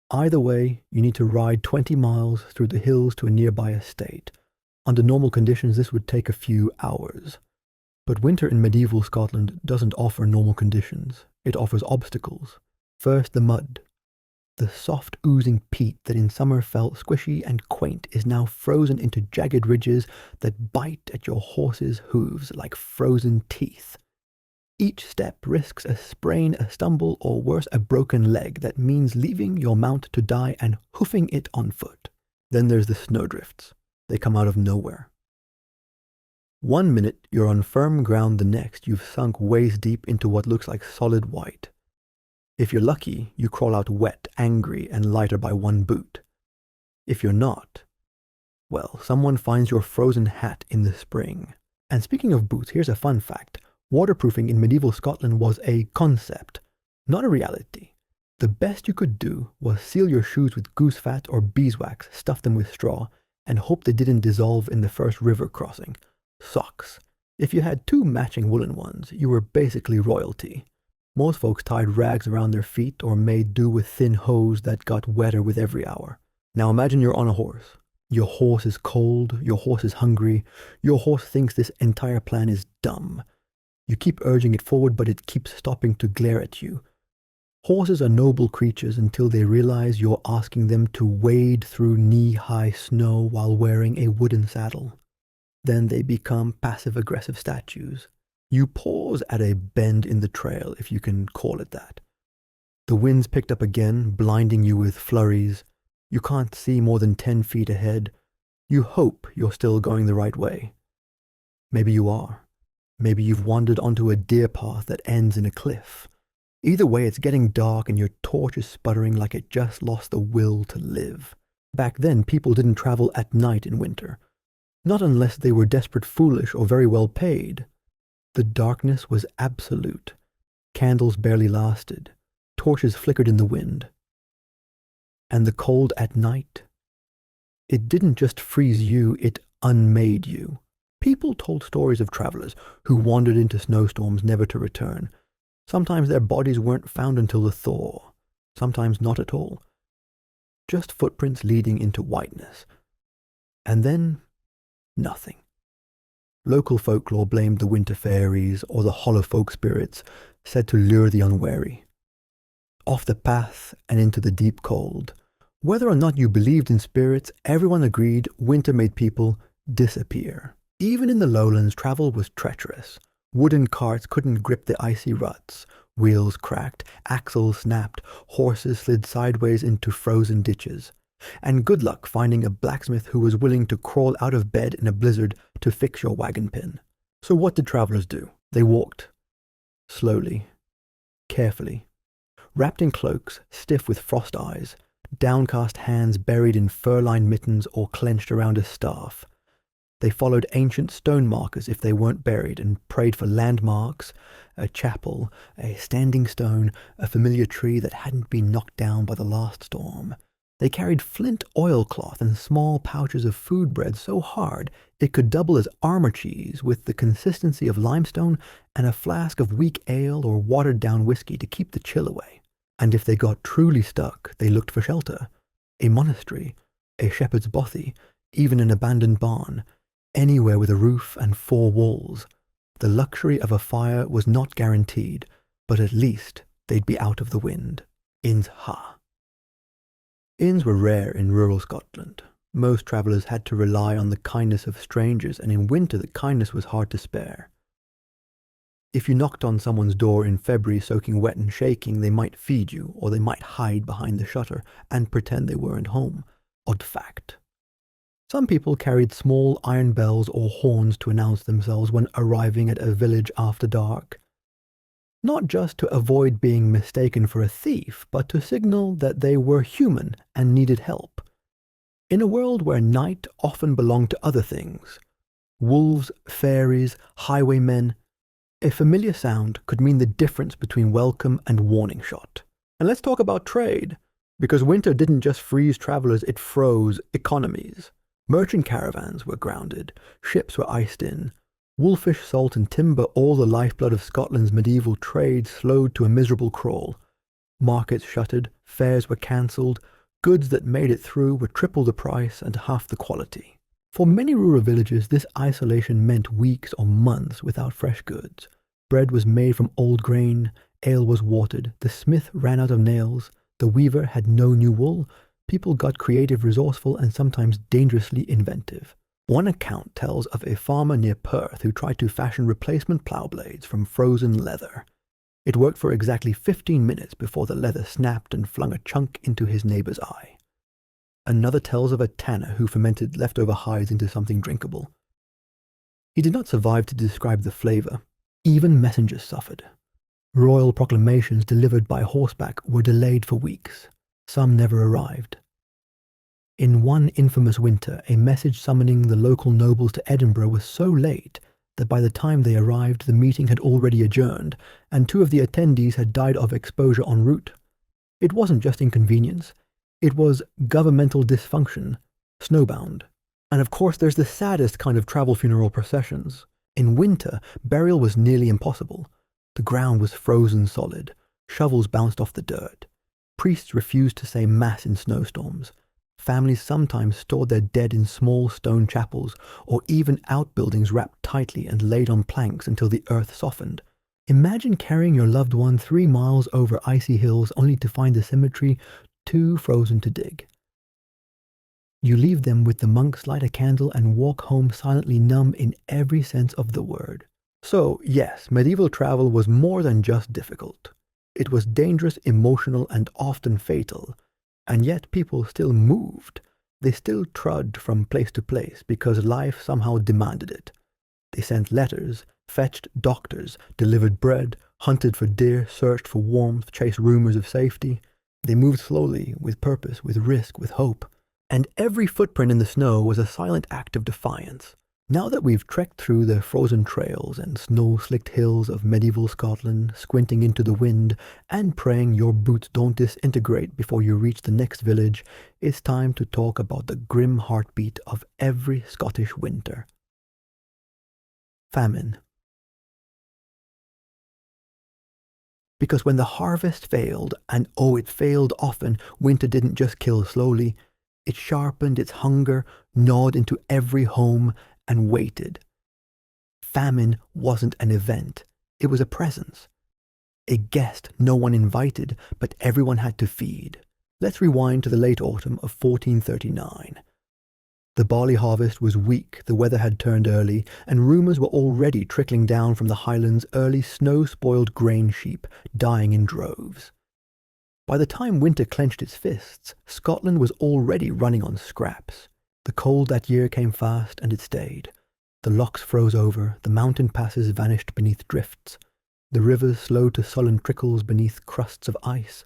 Either way, you need to ride 20 miles through the hills to a nearby estate. Under normal conditions, this would take a few hours. But winter in medieval Scotland doesn't offer normal conditions. It offers obstacles. First, the mud. The soft, oozing peat that in summer felt squishy and quaint is now frozen into jagged ridges that bite at your horse's hooves like frozen teeth. Each step risks a sprain, a stumble, or worse, a broken leg that means leaving your mount to die and hoofing it on foot. Then there's the snowdrifts. They come out of nowhere. One minute you're on firm ground, the next you've sunk waist deep into what looks like solid white. If you're lucky, you crawl out wet, angry, and lighter by one boot. If you're not, well, someone finds your frozen hat in the spring. And speaking of boots, here's a fun fact. Waterproofing in medieval Scotland was a concept, not a reality. The best you could do was seal your shoes with goose fat or beeswax, stuff them with straw, and hope they didn't dissolve in the first river crossing. Socks. If you had 2 matching woolen ones, you were basically royalty. Most folks tied rags around their feet or made do with thin hose that got wetter with every hour. Now imagine you're on a horse. Your horse is cold, your horse is hungry, your horse thinks this entire plan is dumb. You keep urging it forward, but it keeps stopping to glare at you. Horses are noble creatures until they realize you're asking them to wade through knee-high snow while wearing a wooden saddle. Then they become passive-aggressive statues. You pause at a bend in the trail, if you can call it that. The wind's picked up again, blinding you with flurries. You can't see more than 10 feet ahead. You hope you're still going the right way. Maybe you are. Maybe you've wandered onto a deer path that ends in a cliff. Either way, it's getting dark and your torch is sputtering like it just lost the will to live. Back then, people didn't travel at night in winter. Not unless they were desperate, foolish, or very well paid. The darkness was absolute. Candles barely lasted. Torches flickered in the wind. And the cold at night? It didn't just freeze you, it unmade you. People told stories of travelers who wandered into snowstorms never to return. Sometimes their bodies weren't found until the thaw. Sometimes not at all. Just footprints leading into whiteness. And then, nothing. Local folklore blamed the winter fairies or the hollow folk spirits, said to lure the unwary. Off the path and into the deep cold. Whether or not you believed in spirits, everyone agreed winter made people disappear. Even in the lowlands, travel was treacherous. Wooden carts couldn't grip the icy ruts. Wheels cracked, axles snapped, horses slid sideways into frozen ditches. And good luck finding a blacksmith who was willing to crawl out of bed in a blizzard to fix your wagon pin. So what did travelers do? They walked. Slowly. Carefully. Wrapped in cloaks, stiff with frost eyes, downcast hands buried in fur-lined mittens or clenched around a staff. They followed ancient stone markers if they weren't buried and prayed for landmarks, a chapel, a standing stone, a familiar tree that hadn't been knocked down by the last storm. They carried flint oilcloth and small pouches of food bread so hard it could double as armor cheese with the consistency of limestone and a flask of weak ale or watered-down whiskey to keep the chill away. And if they got truly stuck, they looked for shelter. A monastery, a shepherd's bothy, even an abandoned barn, anywhere with a roof and four walls. The luxury of a fire was not guaranteed, but at least they'd be out of the wind. Inns ha. Inns were rare in rural Scotland. Most travellers had to rely on the kindness of strangers, and in winter the kindness was hard to spare. If you knocked on someone's door in February soaking wet and shaking, they might feed you, or they might hide behind the shutter and pretend they weren't home. Odd fact. Some people carried small iron bells or horns to announce themselves when arriving at a village after dark. Not just to avoid being mistaken for a thief, but to signal that they were human and needed help. In a world where night often belonged to other things, wolves, fairies, highwaymen, a familiar sound could mean the difference between welcome and warning shot. And let's talk about trade, because winter didn't just freeze travelers, it froze economies. Merchant caravans were grounded, ships were iced in, woolfish, salt and timber, all the lifeblood of Scotland's medieval trade, slowed to a miserable crawl. Markets shuttered, fairs were cancelled, goods that made it through were triple the price and half the quality. For many rural villages, this isolation meant weeks or months without fresh goods. Bread was made from old grain, ale was watered, the smith ran out of nails, the weaver had no new wool. People got creative, resourceful, and sometimes dangerously inventive. One account tells of a farmer near Perth who tried to fashion replacement plough blades from frozen leather. It worked for exactly 15 minutes before the leather snapped and flung a chunk into his neighbour's eye. Another tells of a tanner who fermented leftover hides into something drinkable. He did not survive to describe the flavour. Even messengers suffered. Royal proclamations delivered by horseback were delayed for weeks. Some never arrived. In one infamous winter, a message summoning the local nobles to Edinburgh was so late that by the time they arrived, the meeting had already adjourned, and 2 of the attendees had died of exposure en route. It wasn't just inconvenience. It was governmental dysfunction, snowbound. And of course, there's the saddest kind of travel funeral processions. In winter, burial was nearly impossible. The ground was frozen solid. Shovels bounced off the dirt. Priests refused to say mass in snowstorms. Families sometimes stored their dead in small stone chapels, or even outbuildings wrapped tightly and laid on planks until the earth softened. Imagine carrying your loved one 3 miles over icy hills only to find the cemetery too frozen to dig. You leave them with the monks light a candle and walk home silently numb in every sense of the word. So, yes, medieval travel was more than just difficult. It was dangerous, emotional, and often fatal. And yet people still moved. They still trudged from place to place because life somehow demanded it. They sent letters, fetched doctors, delivered bread, hunted for deer, searched for warmth, chased rumors of safety. They moved slowly, with purpose, with risk, with hope. And every footprint in the snow was a silent act of defiance. Now that we've trekked through the frozen trails and snow-slicked hills of medieval Scotland, squinting into the wind and praying your boots don't disintegrate before you reach the next village, it's time to talk about the grim heartbeat of every Scottish winter. Famine. Because when the harvest failed, and oh, it failed often, winter didn't just kill slowly. It sharpened its hunger, gnawed into every home, and waited. Famine wasn't an event. It was a presence. A guest no one invited, but everyone had to feed. Let's rewind to the late autumn of 1439. The barley harvest was weak, the weather had turned early, and rumours were already trickling down from the highlands early snow-spoiled grain sheep dying in droves. By the time winter clenched its fists, Scotland was already running on scraps. The cold that year came fast, and it stayed. The lochs froze over, the mountain passes vanished beneath drifts. The rivers slowed to sullen trickles beneath crusts of ice.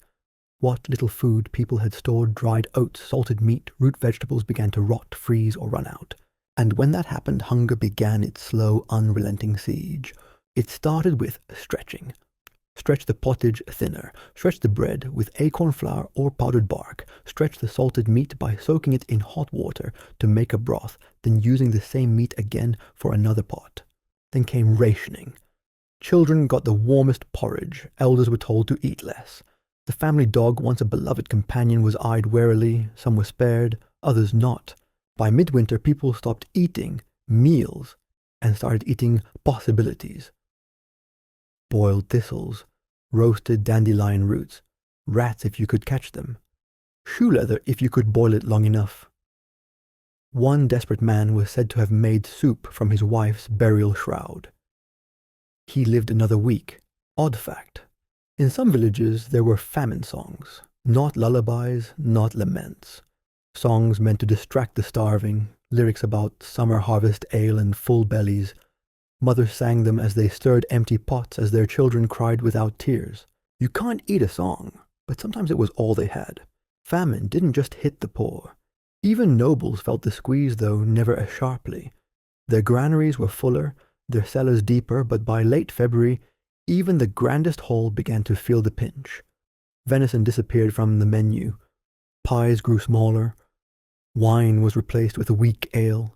What little food people had stored, dried oats, salted meat, root vegetables, began to rot, freeze, or run out. And when that happened, hunger began its slow, unrelenting siege. It started with stretching. Stretch the pottage thinner. Stretch the bread with acorn flour or powdered bark. Stretch the salted meat by soaking it in hot water to make a broth, then using the same meat again for another pot. Then came rationing. Children got the warmest porridge. Elders were told to eat less. The family dog, once a beloved companion, was eyed warily. Some were spared, others not. By midwinter, people stopped eating meals and started eating possibilities. Boiled thistles, roasted dandelion roots, rats if you could catch them, shoe leather if you could boil it long enough. One desperate man was said to have made soup from his wife's burial shroud. He lived another week. Odd fact. In some villages there were famine songs, not lullabies, not laments. Songs meant to distract the starving, lyrics about summer harvest ale and full bellies. Mothers sang them as they stirred empty pots as their children cried without tears. You can't eat a song, but sometimes it was all they had. Famine didn't just hit the poor. Even nobles felt the squeeze, though never as sharply. Their granaries were fuller, their cellars deeper, but by late February, even the grandest hall began to feel the pinch. Venison disappeared from the menu. Pies grew smaller. Wine was replaced with a weak ale.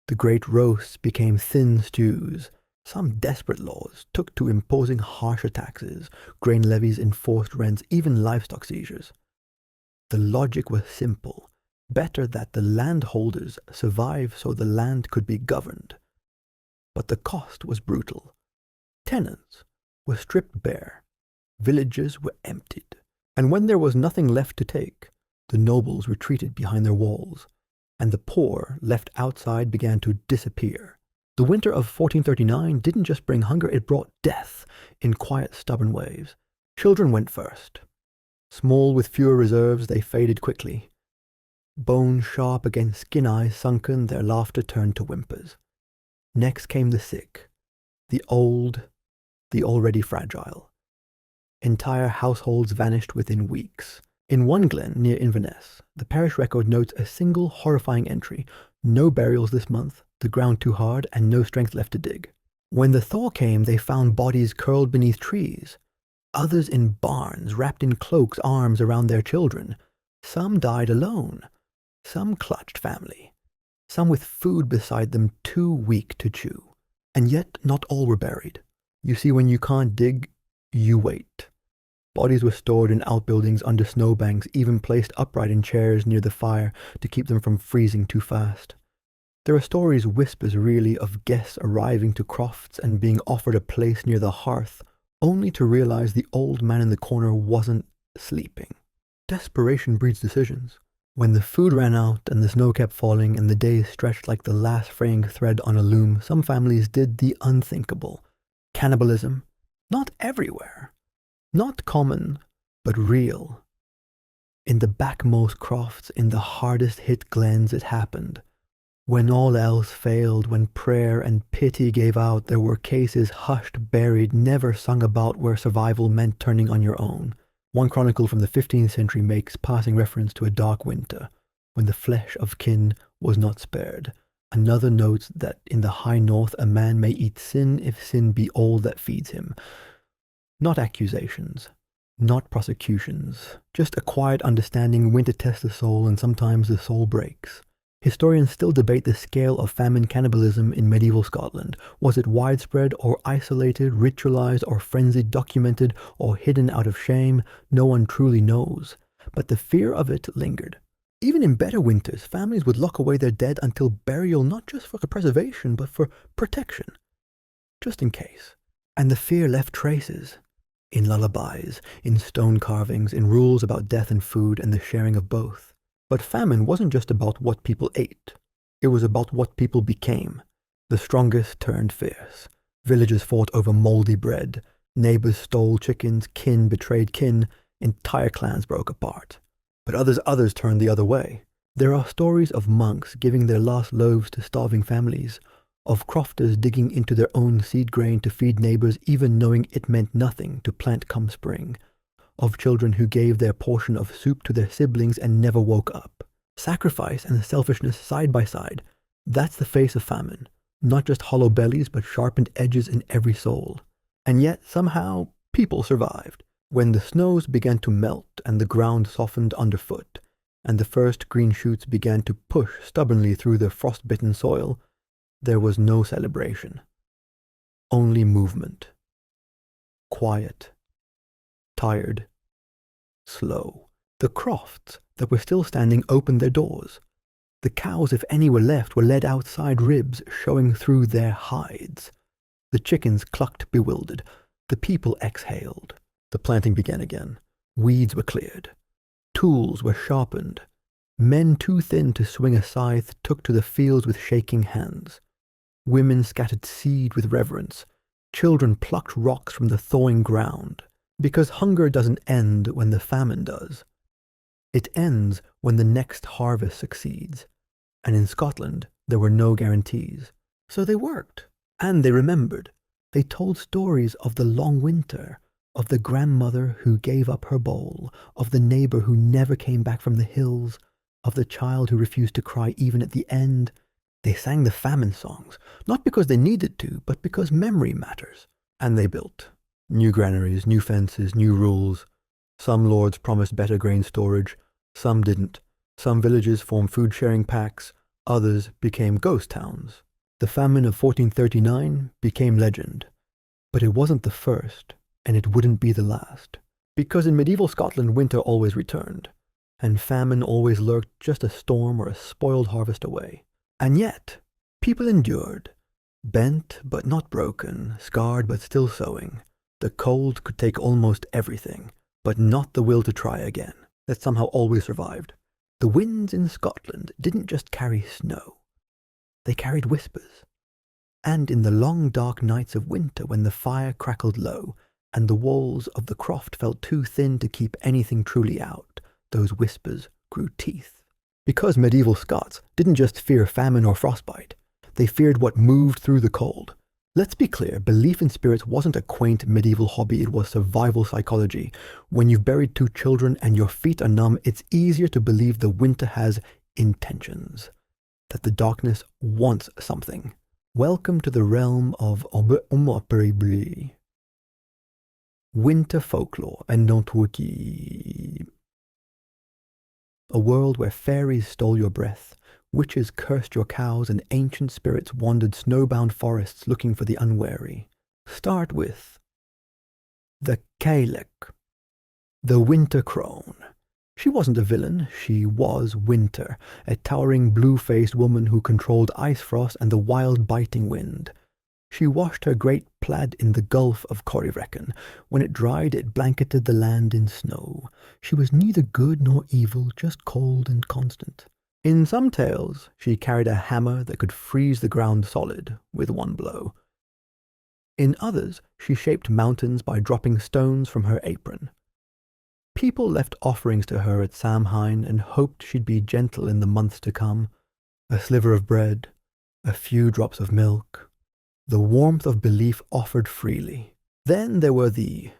The great roasts became thin stews. Some desperate laws took to imposing harsher taxes, grain levies, enforced rents, even livestock seizures. The logic was simple. Better that the landholders survive so the land could be governed. But the cost was brutal. Tenants were stripped bare. Villages were emptied. And when there was nothing left to take, the nobles retreated behind their walls, and the poor, left outside, began to disappear. The winter of 1439 didn't just bring hunger, it brought death in quiet, stubborn waves. Children went first. Small with fewer reserves, they faded quickly. Bone sharp against skin eyes sunken, their laughter turned to whimpers. Next came the sick, the old, the already fragile. Entire households vanished within weeks. In one glen near Inverness, the parish record notes a single horrifying entry: no burials this month, the ground too hard, and no strength left to dig. When the thaw came, they found bodies curled beneath trees, others in barns, wrapped in cloaks, arms around their children. Some died alone, some clutched family, some with food beside them too weak to chew. And yet not all were buried. You see, when you can't dig, you wait. Bodies were stored in outbuildings under snowbanks, even placed upright in chairs near the fire to keep them from freezing too fast. There are stories, whispers really, of guests arriving to crofts and being offered a place near the hearth, only to realize the old man in the corner wasn't sleeping. Desperation breeds decisions. When the food ran out and the snow kept falling and the days stretched like the last fraying thread on a loom, some families did the unthinkable. Cannibalism. Not everywhere. Not common, but real. In the backmost crofts, in the hardest hit glens, it happened. When all else failed, when prayer and pity gave out, there were cases hushed, buried, never sung about, where survival meant turning on your own. One chronicle from the 15th century makes passing reference to a dark winter, when the flesh of kin was not spared. Another notes that in the high north a man may eat sin if sin be all that feeds him. Not accusations, not prosecutions, just a quiet understanding. Winter tests the soul, and sometimes the soul breaks. Historians still debate the scale of famine cannibalism in medieval Scotland. Was it widespread or isolated, ritualized or frenzied, documented or hidden out of shame? No one truly knows. But the fear of it lingered. Even in better winters, families would lock away their dead until burial, not just for preservation, but for protection. Just in case. And the fear left traces. In lullabies, in stone carvings, in rules about death and food and the sharing of both. But famine wasn't just about what people ate. It was about what people became. The strongest turned fierce. Villages fought over moldy bread. Neighbors stole chickens. Kin betrayed kin. Entire clans broke apart. But others turned the other way. There are stories of monks giving their last loaves to starving families, of crofters digging into their own seed grain to feed neighbors even knowing it meant nothing to plant come spring, of children who gave their portion of soup to their siblings and never woke up. Sacrifice and selfishness side by side, that's the face of famine, not just hollow bellies but sharpened edges in every soul. And yet, somehow, people survived. When the snows began to melt and the ground softened underfoot, and the first green shoots began to push stubbornly through the frost-bitten soil, there was no celebration. Only movement. Quiet. Tired. Slow. The crofts that were still standing opened their doors. The cows, if any were left, were led outside, ribs showing through their hides. The chickens clucked bewildered. The people exhaled. The planting began again. Weeds were cleared. Tools were sharpened. Men too thin to swing a scythe took to the fields with shaking hands. Women scattered seed with reverence. Children plucked rocks from the thawing ground. Because hunger doesn't end when the famine does. It ends when the next harvest succeeds. And in Scotland, there were no guarantees. So they worked. And they remembered. They told stories of the long winter, of the grandmother who gave up her bowl, of the neighbor who never came back from the hills, of the child who refused to cry even at the end. They sang the famine songs, not because they needed to, but because memory matters. And they built. New granaries, new fences, new rules. Some lords promised better grain storage, some didn't. Some villages formed food-sharing packs, others became ghost towns. The famine of 1439 became legend. But it wasn't the first, and it wouldn't be the last. Because in medieval Scotland, winter always returned, and famine always lurked just a storm or a spoiled harvest away. And yet, people endured, bent but not broken, scarred but still sewing. The cold could take almost everything, but not the will to try again, that somehow always survived. The winds in Scotland didn't just carry snow. They carried whispers. And in the long dark nights of winter when the fire crackled low, and the walls of the croft felt too thin to keep anything truly out, those whispers grew teeth. Because medieval Scots didn't just fear famine or frostbite, they feared what moved through the cold. Let's be clear, belief in spirits wasn't a quaint medieval hobby, it was survival psychology. When you've buried 2 children and your feet are numb, it's easier to believe the winter has intentions, that the darkness wants something. Welcome to the realm of winter folklore and Nontwiki. A world where fairies stole your breath, witches cursed your cows, and ancient spirits wandered snowbound forests looking for the unwary. Start with the Cailleach, the winter crone. She wasn't a villain, she was Winter, a towering blue-faced woman who controlled ice frost and the wild biting wind. She washed her great plaid in the Gulf of Corryvreckan. When it dried, it blanketed the land in snow. She was neither good nor evil, just cold and constant. In some tales, she carried a hammer that could freeze the ground solid with one blow. In others, she shaped mountains by dropping stones from her apron. People left offerings to her at Samhain and hoped she'd be gentle in the months to come. A sliver of bread, a few drops of milk, the warmth of belief offered freely. Then there were the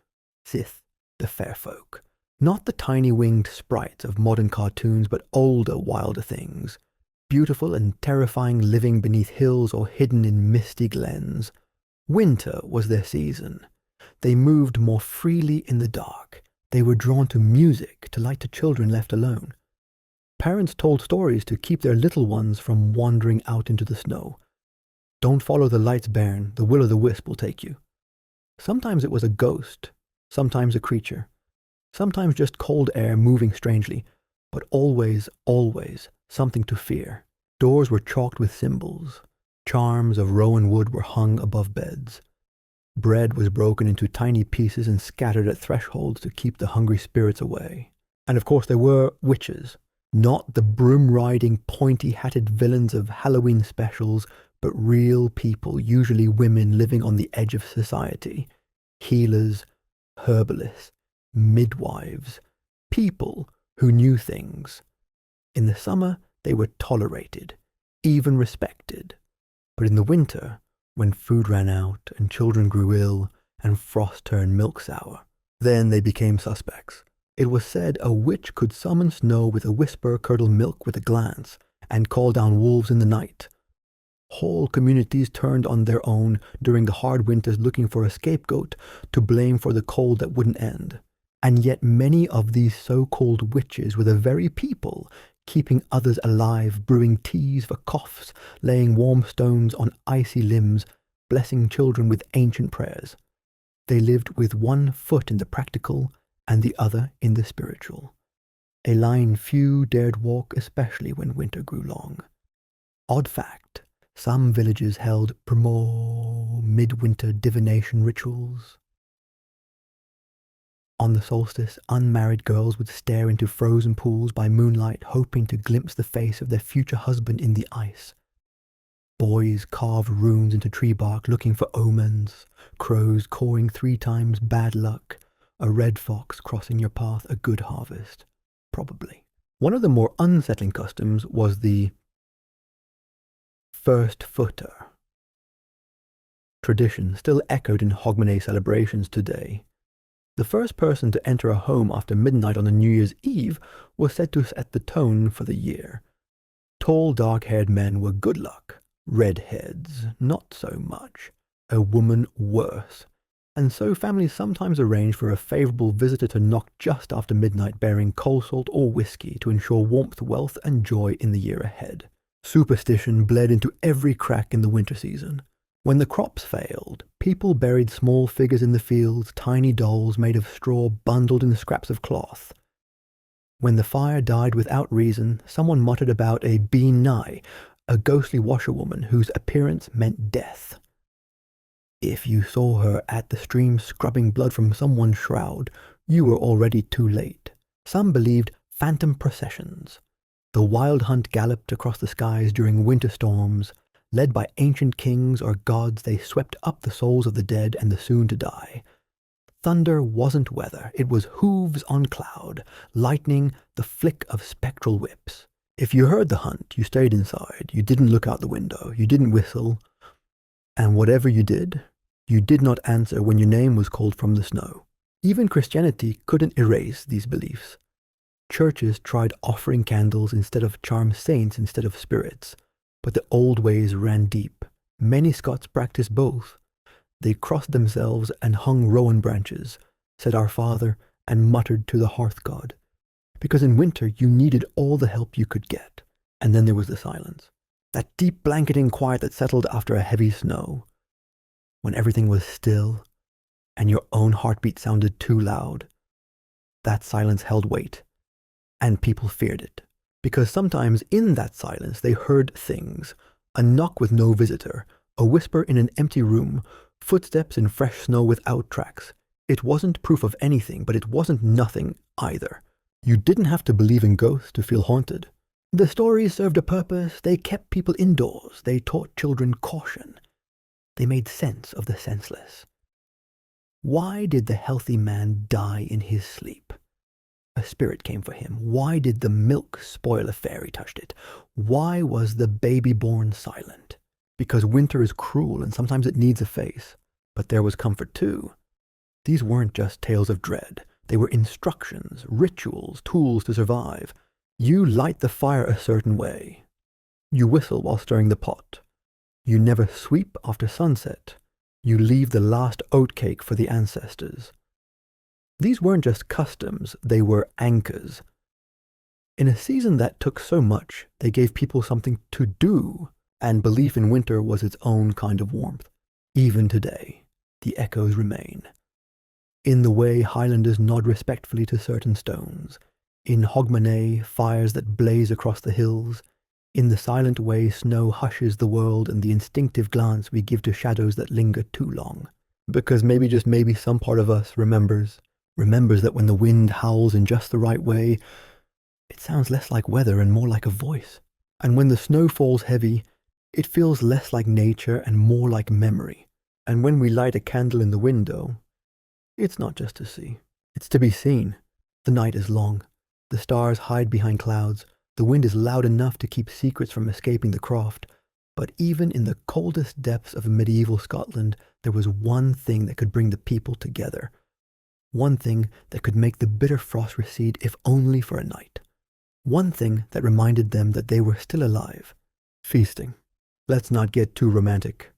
Sith, the fair folk. Not the tiny winged sprites of modern cartoons, but older, wilder things. Beautiful and terrifying, living beneath hills or hidden in misty glens. Winter was their season. They moved more freely in the dark. They were drawn to music to light to children left alone. Parents told stories to keep their little ones from wandering out into the snow. Don't follow the lights, bairn, the will-o'-the-wisp will take you. Sometimes it was a ghost, sometimes a creature, sometimes just cold air moving strangely, but always, always something to fear. Doors were chalked with symbols. Charms of rowan wood were hung above beds. Bread was broken into tiny pieces and scattered at thresholds to keep the hungry spirits away. And of course there were witches, Not the broom-riding, pointy-hatted villains of Halloween specials, but real people, usually women living on the edge of society. Healers, herbalists, midwives, people who knew things. In the summer, they were tolerated, even respected. But in the winter, when food ran out and children grew ill and frost turned milk sour, then they became suspects. It was said a witch could summon snow with a whisper, curdle milk with a glance, and call down wolves in the night. Whole communities turned on their own during the hard winters looking for a scapegoat to blame for the cold that wouldn't end. And yet many of these so-called witches were the very people keeping others alive, brewing teas for coughs, laying warm stones on icy limbs, blessing children with ancient prayers. They lived with one foot in the practical and the other in the spiritual, a line few dared walk, especially when winter grew long. Odd fact, some villages held midwinter divination rituals. On the solstice, unmarried girls would stare into frozen pools by moonlight, hoping to glimpse the face of their future husband in the ice. Boys carved runes into tree bark looking for omens, crows cawing 3 times bad luck, a red fox crossing your path a good harvest, probably. One of the more unsettling customs was the first footer. Tradition still echoed in Hogmanay celebrations today. The first person to enter a home after midnight on a New Year's Eve was said to set the tone for the year. Tall, dark-haired men were good luck. Redheads, not so much. A woman, worse. And so families sometimes arranged for a favourable visitor to knock just after midnight bearing coal salt or whiskey to ensure warmth, wealth and joy in the year ahead. Superstition bled into every crack in the winter season. When the crops failed, people buried small figures in the fields, tiny dolls made of straw bundled in scraps of cloth. When the fire died without reason, someone muttered about a bean nigh, a ghostly washerwoman whose appearance meant death. If you saw her at the stream scrubbing blood from someone's shroud, you were already too late. Some believed phantom processions. The wild hunt galloped across the skies during winter storms. Led by ancient kings or gods, they swept up the souls of the dead and the soon-to-die. Thunder wasn't weather, it was hooves on cloud, lightning, the flick of spectral whips. If you heard the hunt, you stayed inside, you didn't look out the window, you didn't whistle, and whatever you did not answer when your name was called from the snow. Even Christianity couldn't erase these beliefs. Churches tried offering candles instead of charm saints instead of spirits, but the old ways ran deep. Many Scots practiced both. They crossed themselves and hung rowan branches, said Our Father, and muttered to the hearth god. Because in winter you needed all the help you could get. And then there was the silence. That deep blanketing quiet that settled after a heavy snow. When everything was still, and your own heartbeat sounded too loud. That silence held weight, and people feared it. Because sometimes in that silence they heard things. A knock with no visitor, a whisper in an empty room, footsteps in fresh snow without tracks. It wasn't proof of anything, but it wasn't nothing either. You didn't have to believe in ghosts to feel haunted. The stories served a purpose. They kept people indoors. They taught children caution. They made sense of the senseless. Why did the healthy man die in his sleep? A spirit came for him. Why did the milk spoil a fairy touched it? Why was the baby born silent? Because winter is cruel and sometimes it needs a face. But there was comfort too. These weren't just tales of dread. They were instructions, rituals, tools to survive. You light the fire a certain way. You whistle while stirring the pot. You never sweep after sunset. You leave the last oatcake for the ancestors. These weren't just customs, they were anchors. In a season that took so much, they gave people something to do, and belief in winter was its own kind of warmth. Even today, the echoes remain. In the way Highlanders nod respectfully to certain stones, in Hogmanay, fires that blaze across the hills, in the silent way snow hushes the world and the instinctive glance we give to shadows that linger too long. Because maybe, just maybe, some part of us remembers that when the wind howls in just the right way, it sounds less like weather and more like a voice. And when the snow falls heavy, it feels less like nature and more like memory. And when we light a candle in the window, it's not just to see, it's to be seen. The night is long. The stars hide behind clouds. The wind is loud enough to keep secrets from escaping the croft. But even in the coldest depths of medieval Scotland, there was one thing that could bring the people together. One thing that could make the bitter frost recede, if only for a night. One thing that reminded them that they were still alive. Feasting. Let's not get too romantic.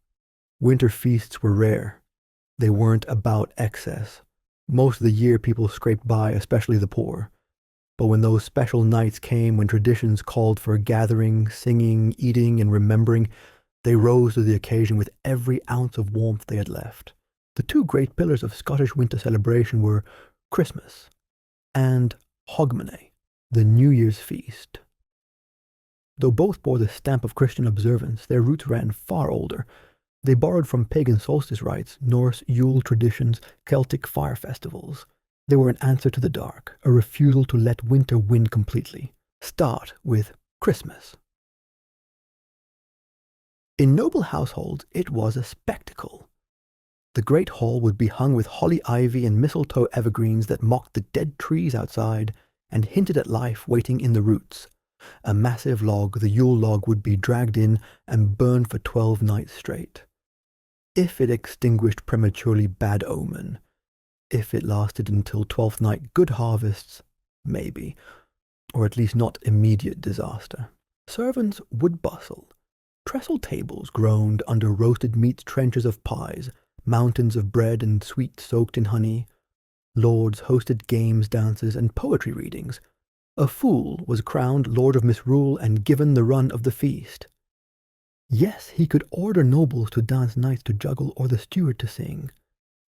Winter feasts were rare. They weren't about excess. Most of the year people scraped by, especially the poor. But when those special nights came, when traditions called for gathering, singing, eating, and remembering, they rose to the occasion with every ounce of warmth they had left. The two great pillars of Scottish winter celebration were Christmas and Hogmanay, the New Year's feast. Though both bore the stamp of Christian observance, their roots ran far older. They borrowed from pagan solstice rites, Norse Yule traditions, Celtic fire festivals. They were an answer to the dark, a refusal to let winter win completely. Start with Christmas. In noble households, it was a spectacle. The great hall would be hung with holly ivy and mistletoe evergreens that mocked the dead trees outside and hinted at life waiting in the roots. A massive log, the Yule log, would be dragged in and burned for 12 nights straight. If it extinguished prematurely, bad omen. If it lasted until 12th night, good harvests, maybe, or at least not immediate disaster. Servants would bustle. Trestle tables groaned under roasted meats, trenches of pies, mountains of bread and sweets soaked in honey. Lords hosted games, dances, and poetry readings. A fool was crowned Lord of Misrule and given the run of the feast. Yes, he could order nobles to dance, knights to juggle, or the steward to sing.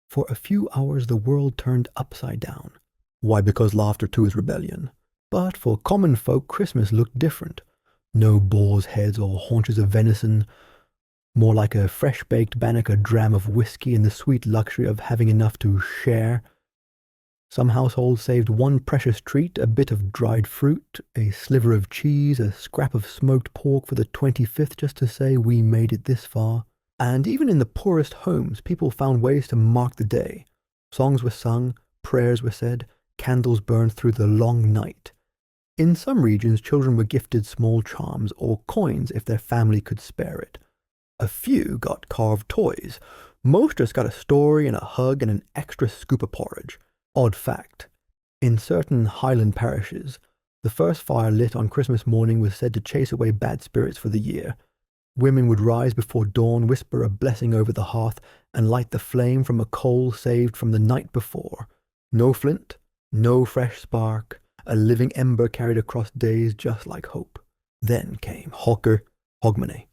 For a few hours the world turned upside down. Why? Because laughter too is rebellion. But for common folk, Christmas looked different. No boars' heads or haunches of venison. More like a fresh-baked bannock, a dram of whiskey, and the sweet luxury of having enough to share. Some households saved one precious treat, a bit of dried fruit, a sliver of cheese, a scrap of smoked pork for the 25th, just to say we made it this far. And even in the poorest homes, people found ways to mark the day. Songs were sung, prayers were said, candles burned through the long night. In some regions, children were gifted small charms or coins if their family could spare it. A few got carved toys. Most just got a story and a hug and an extra scoop of porridge. Odd fact. In certain Highland parishes, the first fire lit on Christmas morning was said to chase away bad spirits for the year. Women would rise before dawn, whisper a blessing over the hearth, and light the flame from a coal saved from the night before. No flint, no fresh spark, a living ember carried across days just like hope. Then came Hogmanay,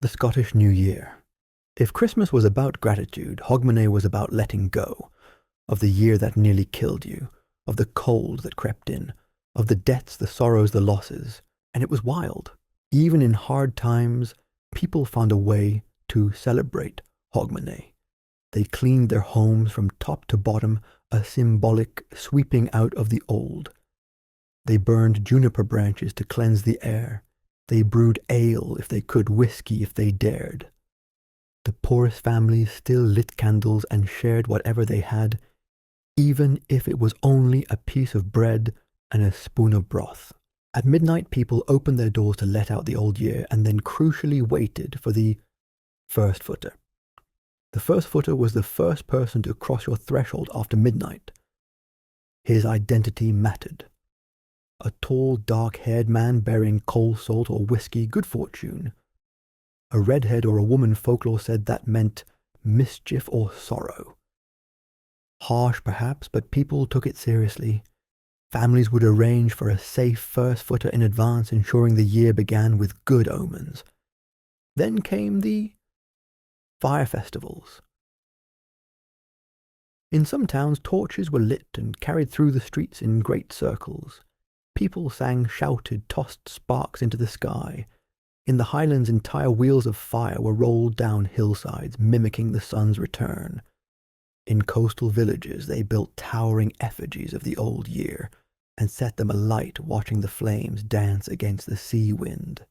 the Scottish New Year. If Christmas was about gratitude, Hogmanay was about letting go. Of the year that nearly killed you, of the cold that crept in, of the debts, the sorrows, the losses. And it was wild. Even in hard times, people found a way to celebrate Hogmanay. They cleaned their homes from top to bottom, a symbolic sweeping out of the old. They burned juniper branches to cleanse the air. They brewed ale if they could, whiskey if they dared. The poorest families still lit candles and shared whatever they had, even if it was only a piece of bread and a spoon of broth. At midnight, people opened their doors to let out the old year and then crucially waited for the first footer. The first footer was the first person to cross your threshold after midnight. His identity mattered. A tall, dark-haired man bearing coal salt or whiskey, good fortune. A redhead or a woman, folklore said that meant mischief or sorrow. Harsh, perhaps, but people took it seriously. Families would arrange for a safe first footer in advance, ensuring the year began with good omens. Then came the fire festivals. In some towns, torches were lit and carried through the streets in great circles. People sang, shouted, tossed sparks into the sky. In the Highlands, entire wheels of fire were rolled down hillsides, mimicking the sun's return. In coastal villages, they built towering effigies of the old year. and set them alight watching the flames dance against the sea wind.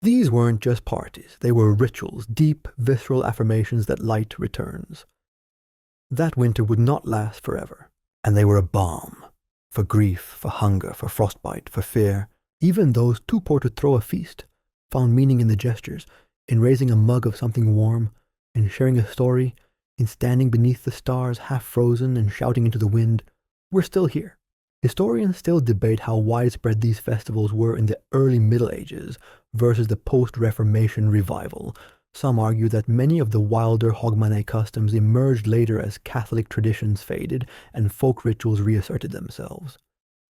These weren't just parties, they were rituals, deep, visceral affirmations that light returns. That winter would not last forever, and they were a balm for grief, for hunger, for frostbite, for fear. Even those too poor to throw a feast found meaning in the gestures, in raising a mug of something warm, in sharing a story, in standing beneath the stars half frozen and shouting into the wind. We're still here. Historians still debate how widespread these festivals were in the early Middle Ages versus the post-Reformation revival. Some argue that many of the wilder Hogmanay customs emerged later as Catholic traditions faded and folk rituals reasserted themselves.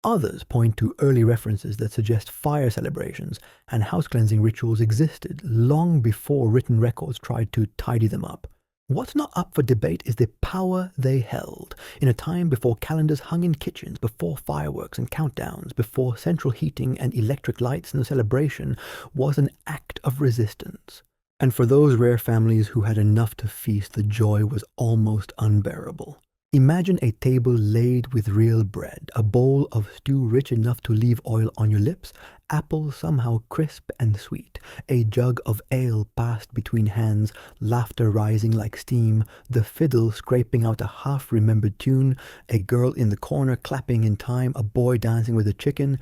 Others point to early references that suggest fire celebrations and house cleansing rituals existed long before written records tried to tidy them up. What's not up for debate is the power they held, in a time before calendars hung in kitchens, before fireworks and countdowns, before central heating and electric lights in the celebration was an act of resistance. And for those rare families who had enough to feast, the joy was almost unbearable. Imagine a table laid with real bread, a bowl of stew rich enough to leave oil on your lips, apples somehow crisp and sweet, a jug of ale passed between hands, laughter rising like steam, the fiddle scraping out a half-remembered tune, a girl in the corner clapping in time, a boy dancing with a chicken,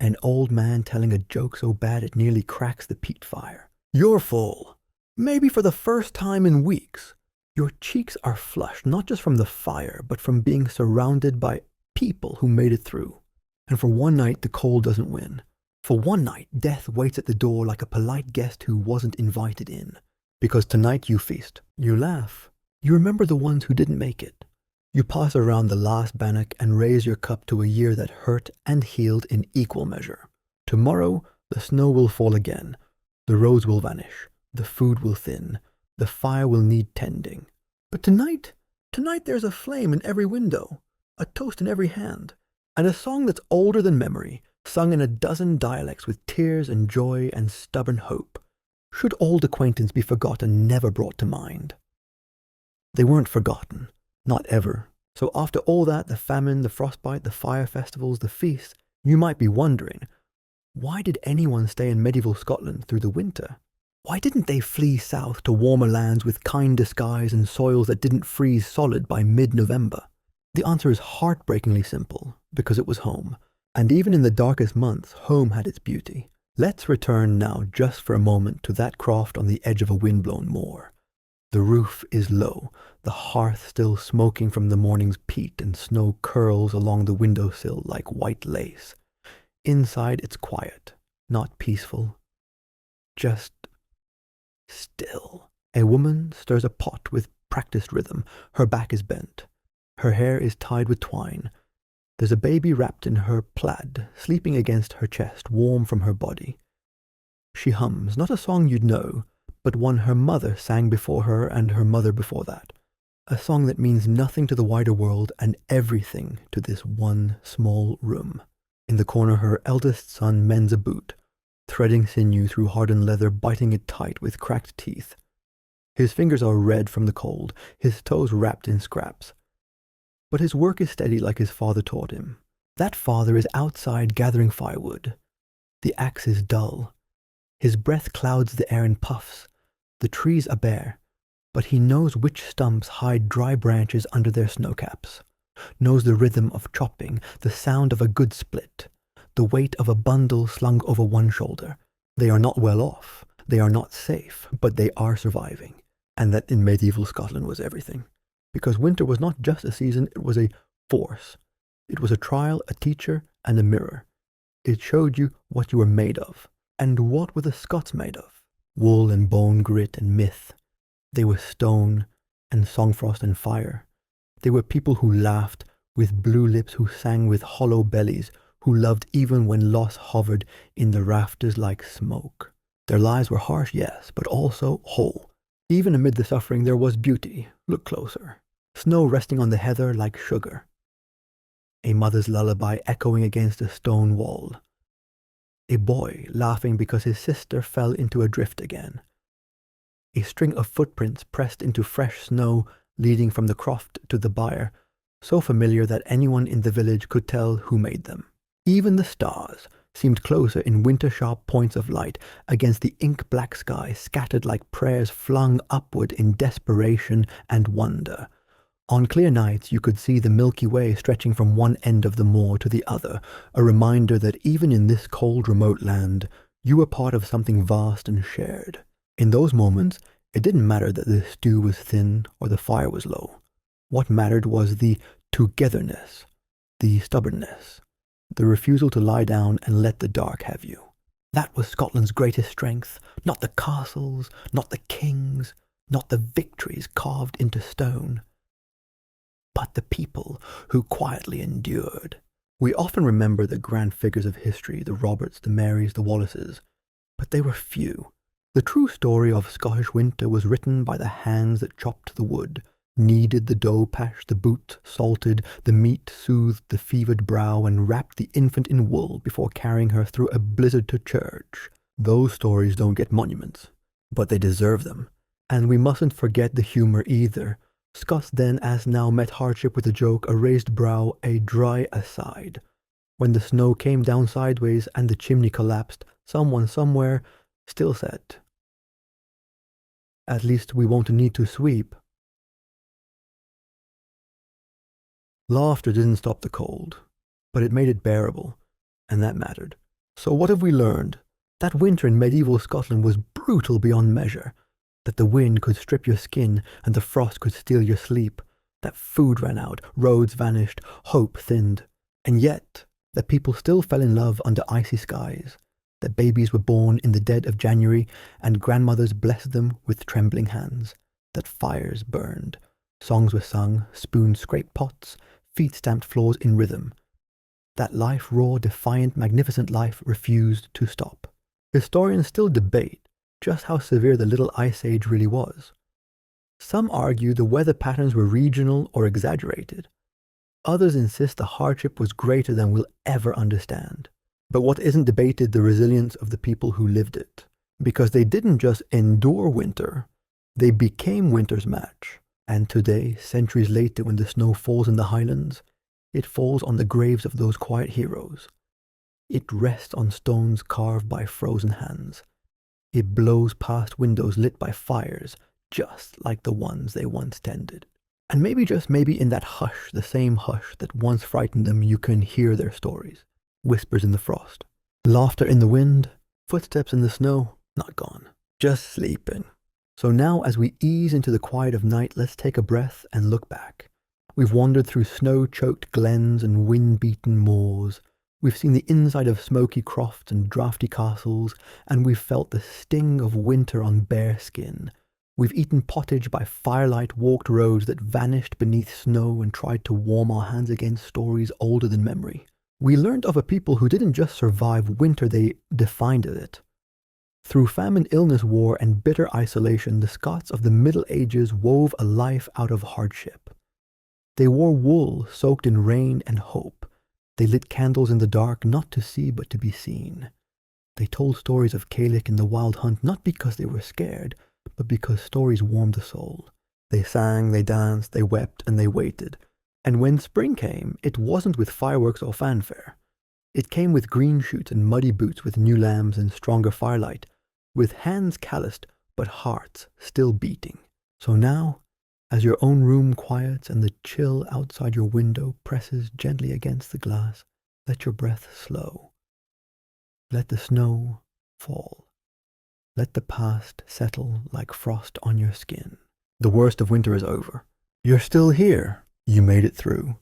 an old man telling a joke so bad it nearly cracks the peat fire. You're full. Maybe for the first time in weeks. Your cheeks are flushed, not just from the fire, but from being surrounded by people who made it through. And for one night, the cold doesn't win. For one night, death waits at the door like a polite guest who wasn't invited in. Because tonight you feast. You laugh. You remember the ones who didn't make it. You pass around the last bannock and raise your cup to a year that hurt and healed in equal measure. Tomorrow, the snow will fall again. The roads will vanish. The food will thin. The fire will need tending. But tonight there's a flame in every window, a toast in every hand, and a song that's older than memory, sung in a dozen dialects with tears and joy and stubborn hope. Should old acquaintance be forgotten, never brought to mind? They weren't forgotten, not ever. So after all that, the famine, the frostbite, the fire festivals, the feasts, you might be wondering, why did anyone stay in medieval Scotland through the winter? Why didn't they flee south to warmer lands with kinder skies and soils that didn't freeze solid by mid-November? The answer is heartbreakingly simple, because it was home. And even in the darkest months, home had its beauty. Let's return now just for a moment to that croft on the edge of a windblown moor. The roof is low, the hearth still smoking from the morning's peat, and snow curls along the windowsill like white lace. Inside it's quiet, not peaceful, just still. A woman stirs a pot with practiced rhythm. Her back is bent. Her hair is tied with twine. There's a baby wrapped in her plaid, sleeping against her chest, warm from her body. She hums, not a song you'd know, but one her mother sang before her and her mother before that. A song that means nothing to the wider world and everything to this one small room. In the corner, her eldest son mends a boot, threading sinew through hardened leather, biting it tight with cracked teeth. His fingers are red from the cold, his toes wrapped in scraps. But his work is steady like his father taught him. That father is outside gathering firewood. The axe is dull. His breath clouds the air in puffs. The trees are bare, but he knows which stumps hide dry branches under their snowcaps, knows the rhythm of chopping, the sound of a good split, the weight of a bundle slung over one shoulder. They are not well off, they are not safe, but they are surviving. And that in medieval Scotland was everything. Because winter was not just a season, it was a force. It was a trial, a teacher, and a mirror. It showed you what you were made of. And what were the Scots made of? Wool and bone, grit and myth. They were stone and songfrost and fire. They were people who laughed with blue lips, who sang with hollow bellies, who loved even when loss hovered in the rafters like smoke. Their lives were harsh, yes, but also whole. Even amid the suffering there was beauty. Look closer. Snow resting on the heather like sugar. A mother's lullaby echoing against a stone wall. A boy laughing because his sister fell into a drift again. A string of footprints pressed into fresh snow leading from the croft to the byre, so familiar that anyone in the village could tell who made them. Even the stars seemed closer in winter-sharp points of light against the ink-black sky, scattered like prayers flung upward in desperation and wonder. On clear nights, you could see the Milky Way stretching from one end of the moor to the other, a reminder that even in this cold, remote land, you were part of something vast and shared. In those moments, it didn't matter that the stew was thin or the fire was low. What mattered was the togetherness, the stubbornness, the refusal to lie down and let the dark have you. That was Scotland's greatest strength, not the castles, not the kings, not the victories carved into stone, but the people who quietly endured. We often remember the grand figures of history, the Roberts, the Marys, the Wallaces, but they were few. The true story of Scottish winter was written by the hands that chopped the wood, kneaded the dough, pashed the boot, salted the meat, soothed the fevered brow, and wrapped the infant in wool before carrying her through a blizzard to church. Those stories don't get monuments, but they deserve them. And we mustn't forget the humour either. Scots then as now met hardship with a joke, a raised brow, a dry aside. When the snow came down sideways and the chimney collapsed, someone somewhere still said, "At least we won't need to sweep." Laughter didn't stop the cold, but it made it bearable, and that mattered. So what have we learned? That winter in medieval Scotland was brutal beyond measure. That the wind could strip your skin and the frost could steal your sleep. That food ran out, roads vanished, hope thinned. And yet, that people still fell in love under icy skies. That babies were born in the dead of January and grandmothers blessed them with trembling hands. That fires burned, songs were sung, spoons scraped pots, feet stamped floors in rhythm. That life, raw, defiant, magnificent life, refused to stop. Historians still debate just how severe the Little Ice Age really was. Some argue the weather patterns were regional or exaggerated. Others insist the hardship was greater than we'll ever understand. But what isn't debated the resilience of the people who lived it, because they didn't just endure winter, they became winter's match. And today, centuries later, when the snow falls in the Highlands, it falls on the graves of those quiet heroes. It rests on stones carved by frozen hands. It blows past windows lit by fires, just like the ones they once tended. And maybe, just maybe, in that hush, the same hush that once frightened them, you can hear their stories. Whispers in the frost, laughter in the wind, footsteps in the snow, not gone, just sleeping. So now, as we ease into the quiet of night, let's take a breath and look back. We've wandered through snow-choked glens and wind-beaten moors. We've seen the inside of smoky crofts and draughty castles, and we've felt the sting of winter on bare skin. We've eaten pottage by firelight, walked roads that vanished beneath snow, and tried to warm our hands against stories older than memory. We learned of a people who didn't just survive winter, they defined it. Through famine, illness, war, and bitter isolation, the Scots of the Middle Ages wove a life out of hardship. They wore wool soaked in rain and hope. They lit candles in the dark, not to see but to be seen. They told stories of Gaelic in the wild hunt, not because they were scared, but because stories warmed the soul. They sang, they danced, they wept, and they waited. And when spring came, it wasn't with fireworks or fanfare. It came with green shoots and muddy boots, with new lambs and stronger firelight, with hands calloused but hearts still beating. So now, as your own room quiets and the chill outside your window presses gently against the glass, let your breath slow. Let the snow fall. Let the past settle like frost on your skin. The worst of winter is over. You're still here. You made it through.